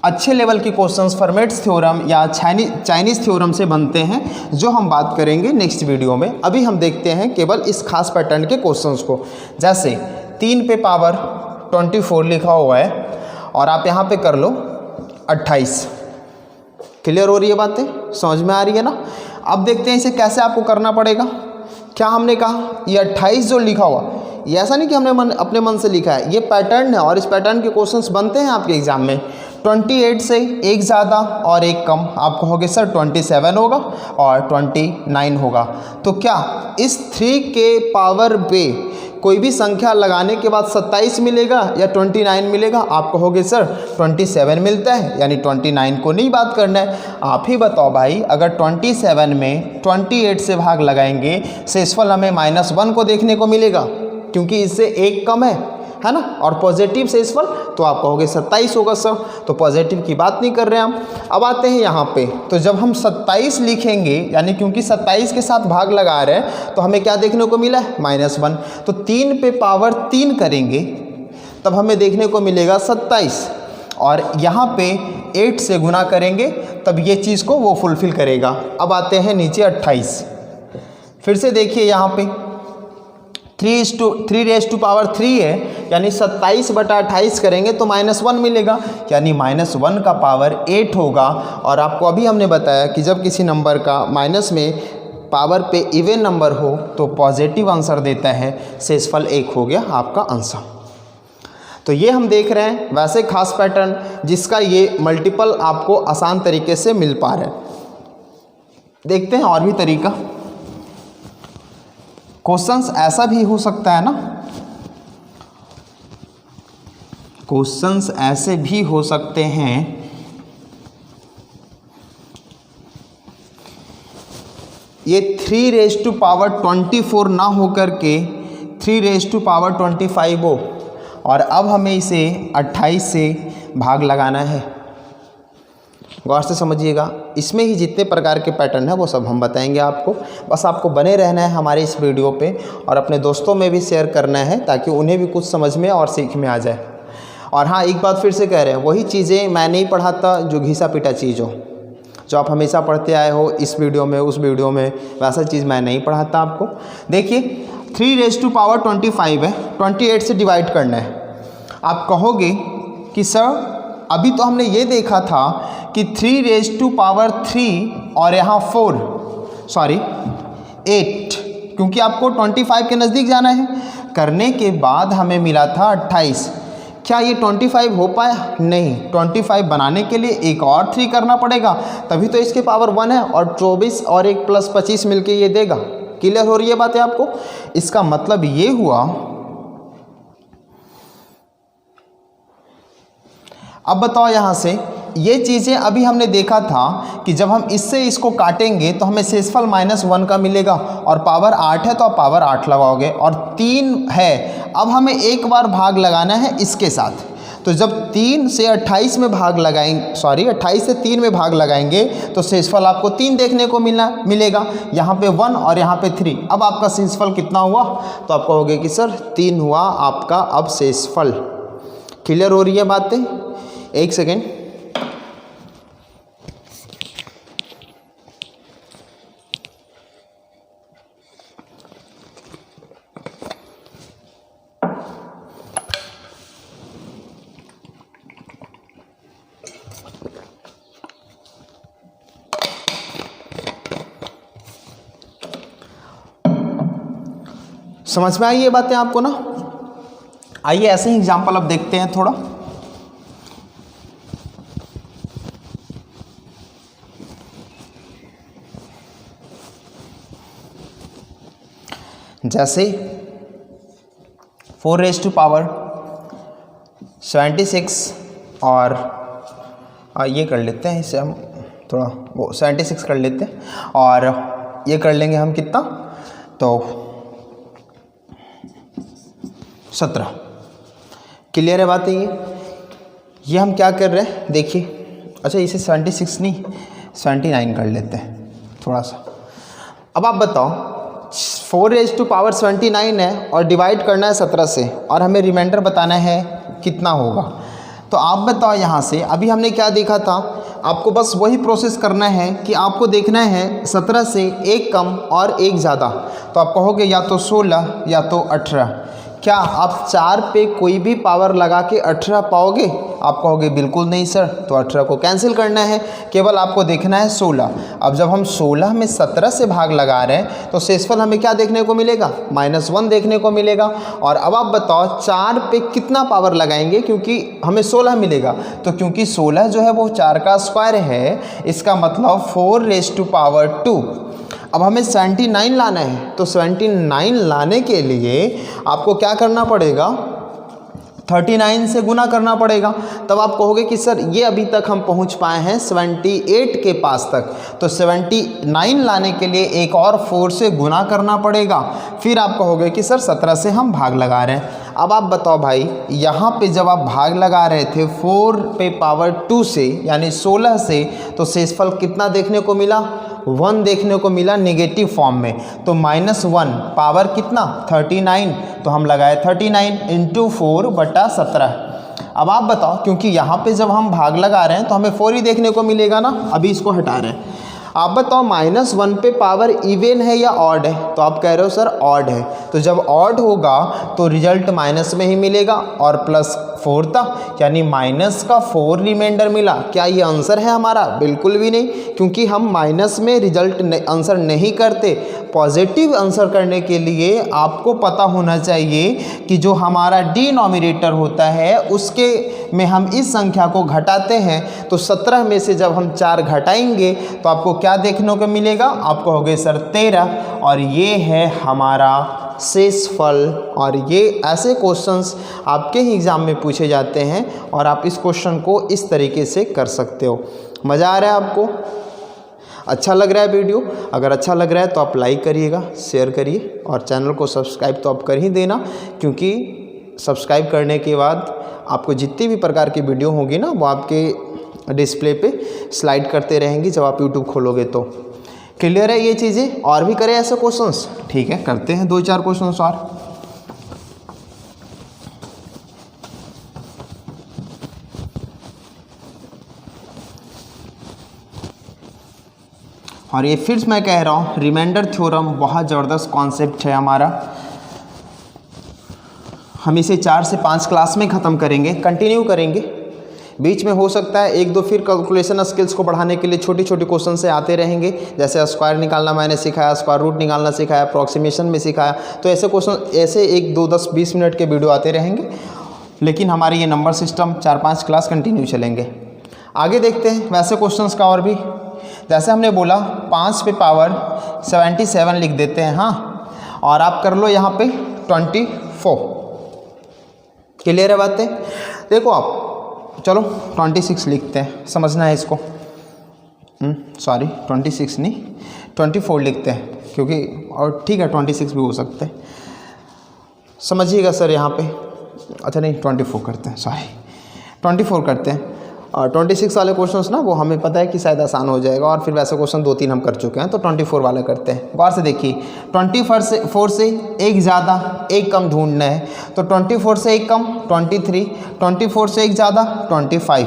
अच्छे लेवल के क्वेश्चंस फॉर्मेट्स थ्योरम या चाइनीज़ थ्योरम से बनते हैं, जो हम बात करेंगे नेक्स्ट वीडियो में। अभी हम देखते हैं केवल इस खास पैटर्न के क्वेश्चंस को। जैसे 3 पे पावर 24 लिखा हुआ है और आप यहाँ पे कर लो 28। क्लियर हो रही है बातें, समझ में आ रही है ना? अब देखते हैं इसे कैसे आपको करना पड़ेगा। क्या हमने कहा, ये 28 जो लिखा हुआ, ये ऐसा नहीं कि हमने अपने मन से लिखा है, ये पैटर्न है और इस पैटर्न के क्वेश्चंस बनते हैं आपके एग्जाम में। 28 से एक ज़्यादा और एक कम, आप कहोगे सर 27 होगा और 29 होगा। तो क्या इस 3 के पावर पे कोई भी संख्या लगाने के बाद 27 मिलेगा या 29 मिलेगा? आप कहोगे सर 27 मिलता है, यानी 29 को नहीं बात करना है। आप ही बताओ भाई, अगर 27 में 28 से भाग लगाएंगे, शेषफल हमें -1 को देखने को मिलेगा, क्योंकि इससे एक कम है ना, और पॉजिटिव शेषफल, तो आप कहोगे 27 होगा सर। तो पॉजिटिव की बात नहीं कर रहे हैं हम। अब आते हैं यहाँ पे, तो जब हम 27 लिखेंगे, यानी क्योंकि 27 के साथ भाग लगा रहे हैं, तो हमें क्या देखने को मिला है, -1। तो 3 पे पावर 3 करेंगे तब हमें देखने को मिलेगा 27, और यहाँ पे 8 से गुना करेंगे तब ये चीज़ को वो फुलफिल करेगा। अब आते हैं नीचे 28। फिर से देखिए यहाँ पे 3 है, यानी 27/28 करेंगे तो -1 मिलेगा, यानी -1 का पावर 8 होगा। और आपको अभी हमने बताया कि जब किसी नंबर का माइनस में पावर पे इवन नंबर हो तो पॉजिटिव आंसर देता है, शेषफल 1 हो गया आपका आंसर। तो ये हम देख रहे हैं वैसे खास पैटर्न जिसका ये मल्टीपल आपको आसान तरीके से मिल पा रहा है। देखते हैं और भी तरीका। क्वेश्चंस ऐसा भी हो सकता है ना, क्वेश्चंस ऐसे भी हो सकते हैं ये 3⁻24 ना हो करके 3⁻25 हो, और अब हमें इसे 28 से भाग लगाना है। गौर से समझिएगा, इसमें ही जितने प्रकार के पैटर्न है वो सब हम बताएंगे आपको। बस आपको बने रहना है हमारे इस वीडियो पे, और अपने दोस्तों में भी शेयर करना है ताकि उन्हें भी कुछ समझ में और सीख में आ जाए। और हाँ, एक बात फिर से कह रहे हैं, वही चीज़ें मैं नहीं पढ़ाता जो घिसा पिटा चीज़ हो, जो आप हमेशा पढ़ते आए हो इस वीडियो में उस वीडियो में, वैसा चीज़ मैं नहीं पढ़ाता आपको। देखिए 3⁻25 है, 28 से डिवाइड करना है। आप कहोगे कि सर अभी तो हमने ये देखा था कि 3⁻3 और यहाँ 8, क्योंकि आपको 25 के नज़दीक जाना है। करने के बाद हमें मिला था 28। क्या ये 25 हो पाया? नहीं। 25 बनाने के लिए एक और 3 करना पड़ेगा, तभी तो इसके पावर 1 है, और 24 और 1 + 25 मिलके ये देगा। क्लियर हो रही है बातें आपको? इसका मतलब ये हुआ, अब बताओ यहाँ से, ये चीज़ें अभी हमने देखा था कि जब हम इससे इसको काटेंगे तो हमें शेषफल -1 का मिलेगा, और पावर 8 है तो आप पावर 8 लगाओगे, और 3 है। अब हमें एक बार भाग लगाना है इसके साथ। तो जब 3 से 28 में भाग लगाएंगे, 28 से 3 में भाग लगाएंगे तो शेषफल आपको 3 देखने को मिलेगा। यहाँ पे 1 और यहाँ पे 3। अब आपका शेषफल कितना हुआ? तो आप कहोगे कि सर 3 हुआ आपका अब शेषफल। क्लियर हो रही है बातें? एक सेकेंड। समझ में आई ये बातें आपको ना? आइए ऐसे ही एग्जाम्पल अब देखते हैं थोड़ा। जैसे 4⁻76 और ये कर लेते हैं, इसे हम थोड़ा वो 76 कर लेते हैं, और ये कर लेंगे हम कितना, तो 17। क्लियर है बात ये? ये हम क्या कर रहे हैं देखिए, अच्छा इसे 76 नहीं 79 कर लेते हैं थोड़ा सा। अब आप बताओ 4⁻79 है और डिवाइड करना है 17 से और हमें रिमाइंडर बताना है कितना होगा। तो आप बताओ यहाँ से अभी हमने क्या देखा था, आपको बस वही प्रोसेस करना है कि आपको देखना है 17 से एक कम और एक ज़्यादा। तो आप कहोगे या तो 16 या तो 18। क्या आप 4 पे कोई भी पावर लगा के 18 पाओगे? आप कहोगे बिल्कुल नहीं सर, तो 18 को कैंसिल करना है, केवल आपको देखना है 16। अब जब हम 16 में 17 से भाग लगा रहे हैं तो शेषफल हमें क्या देखने को मिलेगा? -1 देखने को मिलेगा। और अब आप बताओ 4 पे कितना पावर लगाएंगे, क्योंकि हमें 16 मिलेगा, तो क्योंकि 16 जो है वो 4 का स्क्वायर है, इसका मतलब 4⁻²। अब हमें 79 लाना है, तो 79 लाने के लिए आपको क्या करना पड़ेगा? 39 से गुना करना पड़ेगा। तब आप कहोगे कि सर ये अभी तक हम पहुंच पाए हैं 78 के पास तक, तो 79 लाने के लिए एक और 4 से गुना करना पड़ेगा। फिर आप कहोगे कि सर 17 से हम भाग लगा रहे हैं। अब आप बताओ भाई, यहाँ पे जब आप भाग लगा रहे थे 4⁻² से यानी 16 से, तो शेषफल कितना देखने को मिला? 1 देखने को मिला नेगेटिव फॉर्म में। तो -1 पावर कितना? 39, तो हम लगाए 39 × 4/17। अब आप बताओ, क्योंकि यहाँ पे जब हम भाग लगा रहे हैं तो हमें 4 ही देखने को मिलेगा ना, अभी इसको हटा रहे हैं। आप बताओ -1 पे पावर इवन है या ऑड है? तो आप कह रहे हो सर ऑड है, तो जब ऑड होगा तो रिजल्ट माइनस में ही मिलेगा और +4 था, यानी -4 रिमाइंडर मिला। क्या ये आंसर है हमारा? बिल्कुल भी नहीं, क्योंकि हम माइनस में रिजल्ट आंसर नहीं करते। पॉजिटिव आंसर करने के लिए आपको पता होना चाहिए कि जो हमारा डिनोमिनेटर होता है उसके में हम इस संख्या को घटाते हैं। तो 17 में से जब हम 4 घटाएंगे तो आपको क्या देखने को मिलेगा? आप कहोगे सर 13, और ये है हमारा शेषफल। और ये ऐसे क्वेश्चंस आपके ही एग्ज़ाम में पूछे जाते हैं और आप इस क्वेश्चन को इस तरीके से कर सकते हो। मज़ा आ रहा है आपको? अच्छा लग रहा है वीडियो? अगर अच्छा लग रहा है तो आप लाइक करिएगा, शेयर करिए और चैनल को सब्सक्राइब तो आप कर ही देना, क्योंकि सब्सक्राइब करने के बाद आपको जितनी भी प्रकार की वीडियो होगी ना वो आपके डिस्प्ले पे स्लाइड करते रहेंगी जब आप यूट्यूब खोलोगे। तो क्लियर है ये चीज़ें? और भी करें ऐसे क्वेश्चंस? ठीक है, करते हैं 2-4 क्वेश्चंस और ये फिर मैं कह रहा हूँ रिमाइंडर थ्योरम बहुत ज़बरदस्त कॉन्सेप्ट है हमारा। हम इसे 4 से 5 क्लास में ख़त्म करेंगे, कंटिन्यू करेंगे। बीच में हो सकता है 1-2 फिर कैलकुलेशन स्किल्स को बढ़ाने के लिए छोटी छोटी क्वेश्चन से आते रहेंगे, जैसे स्क्वायर निकालना मैंने सिखाया, स्क्वायर रूट निकालना सिखाया, अप्रॉक्सीमेशन में सिखाया। तो ऐसे क्वेश्चन ऐसे 1-2 10-20 मिनट के वीडियो आते रहेंगे, लेकिन हमारे ये नंबर सिस्टम 4-5 क्लास कंटिन्यू चलेंगे। आगे देखते हैं वैसे क्वेश्चंस का और भी। जैसे हमने बोला 5 पे पावर 77 लिख देते हैं, हाँ, और आप कर लो यहाँ पे 24। क्लियर है बातें? देखो आप चलो 26 लिखते हैं, समझना है इसको। सॉरी 26 नहीं 24 लिखते हैं, क्योंकि और ठीक है 26 भी हो सकते हैं, समझिएगा सर यहाँ पे। अच्छा नहीं 24 करते हैं, सॉरी 24 करते हैं। और 26 वाले क्वेश्चंस ना वो हमें पता है कि शायद आसान हो जाएगा, और फिर वैसे क्वेश्चन 2-3 हम कर चुके हैं, तो 24 वाले करते हैं। गौर से देखिए 24 से एक ज़्यादा एक कम ढूंढना है, तो 24 से एक कम 23, 24 से एक ज़्यादा 25।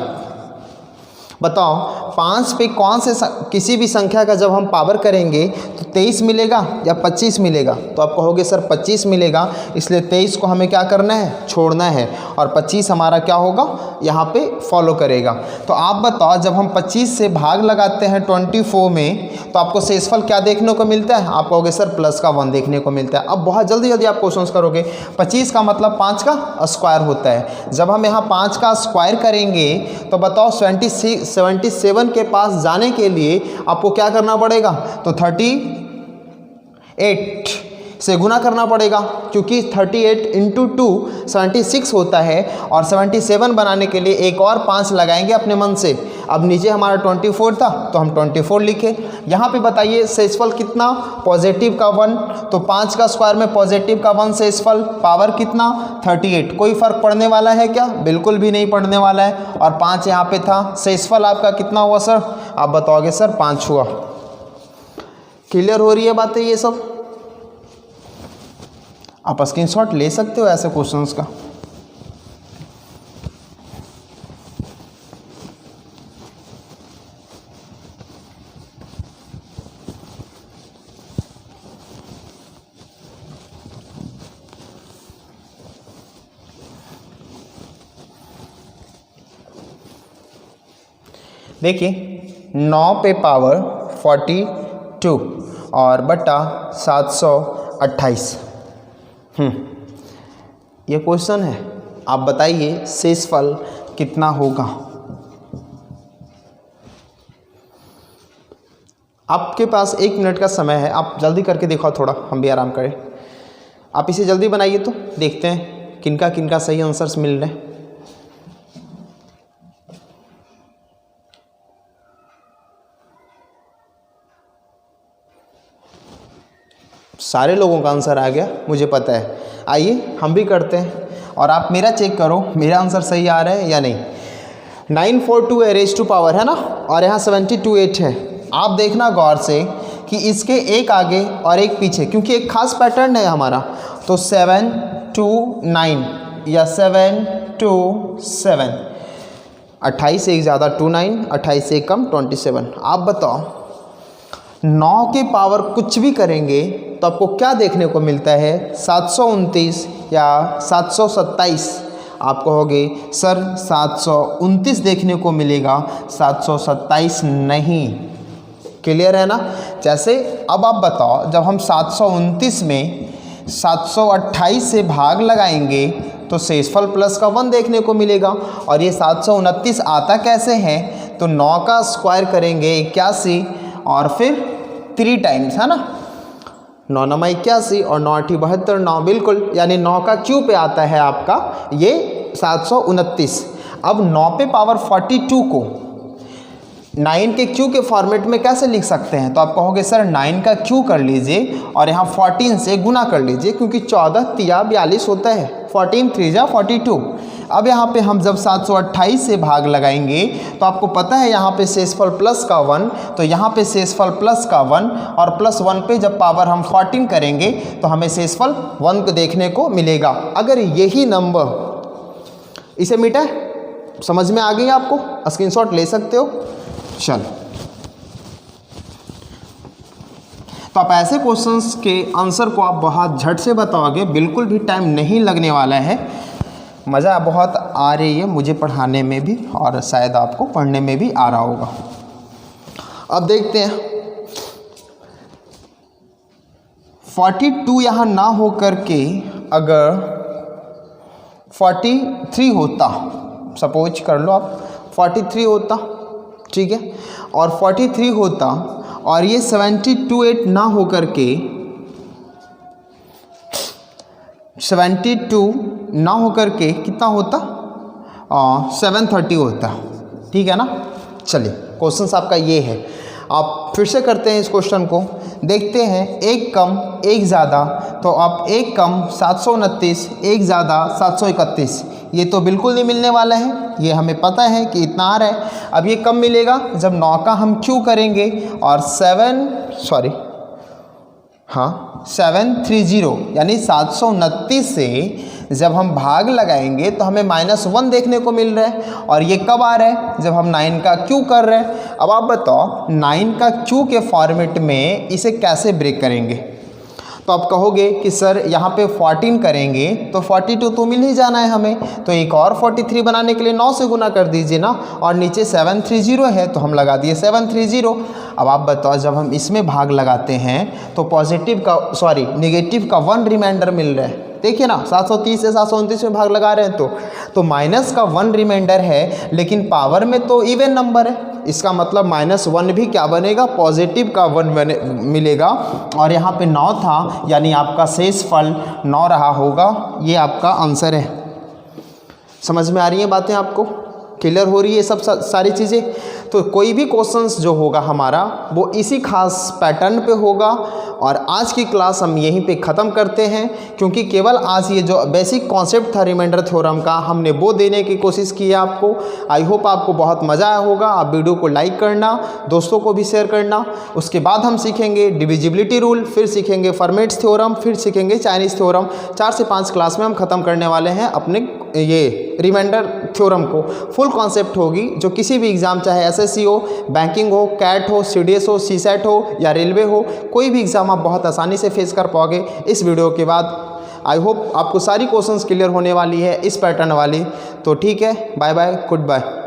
बताओ 5 पे कौन से किसी भी संख्या का जब हम पावर करेंगे तो 23 मिलेगा या 25 मिलेगा? तो आप कहोगे सर 25 मिलेगा, इसलिए 23 को हमें क्या करना है? छोड़ना है, और 25 हमारा क्या होगा? यहाँ पे फॉलो करेगा। तो आप बताओ जब हम 25 से भाग लगाते हैं 24 में तो आपको शेषफल क्या देखने को मिलता है? आप कहोगे सर +1 देखने को मिलता है। अब बहुत जल्दी जल्दी आप क्वेश्चन करोगे, 25 का मतलब 5 का स्क्वायर होता है। जब हम यहाँ 5 का स्क्वायर करेंगे तो बताओ 77 के पास जाने के लिए आपको क्या करना पड़ेगा? तो 38 से गुना करना पड़ेगा, क्योंकि 38 इंटू 2 76 होता है, और 77 बनाने के लिए एक और 5 लगाएंगे अपने मन से। अब नीचे हमारा 24 था तो हम 24 लिखे। यहाँ पे बताइए शेषफल कितना, पॉजिटिव का 1, तो 5 का स्क्वायर में पॉजिटिव का 1 शेषफल, पावर कितना 38। कोई फर्क पड़ने वाला है क्या? बिल्कुल भी नहीं पड़ने वाला है। और 5 यहाँ पे था, शेषफल आपका कितना हुआ सर? आप बताओगे सर 5 हुआ। क्लियर हो रही है बातें ये सब? आप स्क्रीनशॉट ले सकते हो ऐसे क्वेश्चंस का। देखिए 9 पे पावर 42 और बटा 728। ये क्वेश्चन है। आप बताइए शेषफल कितना होगा? आपके पास 1 मिनट का समय है, आप जल्दी करके दिखाओ, थोड़ा हम भी आराम करें। आप इसे जल्दी बनाइए तो देखते हैं किनका किनका सही आंसर्स मिल रहे हैं। सारे लोगों का आंसर आ गया, मुझे पता है। आइए हम भी करते हैं और आप मेरा चेक करो मेरा आंसर सही आ रहा है या नहीं। 942 है रेज टू पावर, है ना, और यहाँ 728 है। आप देखना गौर से कि इसके एक आगे और एक पीछे, क्योंकि एक खास पैटर्न है हमारा, तो 7 2 9 या 7 2 7, 28 से एक ज़्यादा 2 9, 28 से एक कम 27। आप बताओ 9 के पावर कुछ भी करेंगे तो आपको क्या देखने को मिलता है? 729 या 727। आप कहोगे सर 729 देखने को मिलेगा, 727 नहीं। क्लियर है ना? जैसे अब आप बताओ, जब हम 729 में 728 से भाग लगाएंगे तो शेषफल प्लस का 1 देखने को मिलेगा। और ये 729 आता कैसे है? तो 9 का स्क्वायर करेंगे 81 और फिर 3 टाइम्स, है ना, 9 9 81 और 9 8 72, 9 बिल्कुल, यानी 9 का क्यू पे आता है आपका ये 729। अब 9 पे पावर 42 को 9 के क्यू के फॉर्मेट में कैसे लिख सकते हैं? तो आप कहोगे सर 9 का क्यू कर लीजिए और यहाँ 14 से गुना कर लीजिए, क्योंकि 14 तिया 42 होता है, 14 3 जा 42। अब यहाँ पे हम जब 728 से भाग लगाएंगे तो आपको पता है यहाँ पे शेषफल प्लस का 1, तो यहाँ पे शेषफल प्लस का 1 और प्लस 1 पे जब पावर हम 14 करेंगे तो हमें शेषफल 1 को देखने को मिलेगा। अगर यही नंबर इसे मिटा, समझ में आ गई आपको? स्क्रीनशॉट ले सकते हो। चल, तो आप ऐसे क्वेश्चंस के आंसर को आप बहुत झट से बताओगे, बिल्कुल भी टाइम नहीं लगने वाला है। मज़ा बहुत आ रही है मुझे पढ़ाने में भी और शायद आपको पढ़ने में भी आ रहा होगा। अब देखते हैं 42 यहाँ ना हो करके अगर 43 होता, सपोज कर लो आप 43 होता, ठीक है, और 43 होता और ये 728 ना हो करके 72 ना हो करके कितना होता? 730 होता, ठीक है ना। चलिए क्वेश्चन आपका ये है। आप फिर से करते हैं इस क्वेश्चन को, देखते हैं एक कम एक ज़्यादा, तो आप एक कम 729, एक ज़्यादा 731, ये तो बिल्कुल नहीं मिलने वाला है, ये हमें पता है कि इतना आ रहा है। अब ये कब मिलेगा? जब 9 का हम क्यू करेंगे और 730 यानी 729 से जब हम भाग लगाएंगे तो हमें -1 देखने को मिल रहा है। और ये कब आ रहा है? जब हम 9 का क्यू कर रहे हैं। अब आप बताओ 9 का क्यू के फॉर्मेट में इसे कैसे ब्रेक करेंगे? तो आप कहोगे कि सर यहाँ पे 14 करेंगे तो 42 तो मिल ही जाना है हमें, तो एक और 43 बनाने के लिए 9 से गुना कर दीजिए ना, और नीचे 730 है तो हम लगा दिए 730। अब आप बताओ जब हम इसमें भाग लगाते हैं तो नेगेटिव का 1 रिमाइंडर मिल रहा है। देखिए ना 730 से 729 में भाग लगा रहे हैं तो माइनस का 1 रिमाइंडर है, लेकिन पावर में तो इवन नंबर है, इसका मतलब -1 भी क्या बनेगा, पॉजिटिव का 1 मिलेगा। और यहाँ पे 9 था, यानी आपका शेष फल 9 रहा होगा। ये आपका आंसर है। समझ में आ रही हैं बातें आपको, क्लियर हो रही है सब सारी चीज़ें। तो कोई भी क्वेश्चंस जो होगा हमारा वो इसी खास पैटर्न पे होगा। और आज की क्लास हम यहीं पे ख़त्म करते हैं, क्योंकि केवल आज ये जो बेसिक कॉन्सेप्ट था रिमाइंडर थ्योरम का हमने वो देने की कोशिश की है आपको। आई होप आपको बहुत मज़ा आया होगा। आप वीडियो को लाइक करना, दोस्तों को भी शेयर करना। उसके बाद हम सीखेंगे डिविजिबिलिटी रूल, फिर सीखेंगे फर्मेट्स थ्योरम, फिर सीखेंगे चाइनीज़ थ्योरम। 4 से 5 क्लास में हम ख़त्म करने वाले हैं अपने ये रिमाइंडर थ्योरम को। फुल कॉन्सेप्ट होगी जो किसी भी एग्ज़ाम, चाहे एसएससी हो, बैंकिंग हो, कैट हो, सीडीएस हो, सीसेट हो या रेलवे हो, कोई भी एग्ज़ाम आप बहुत आसानी से फेस कर पाओगे इस वीडियो के बाद। आई होप आपको सारी क्वेश्चंस क्लियर होने वाली है इस पैटर्न वाली। तो ठीक है, बाय बाय, गुड बाय।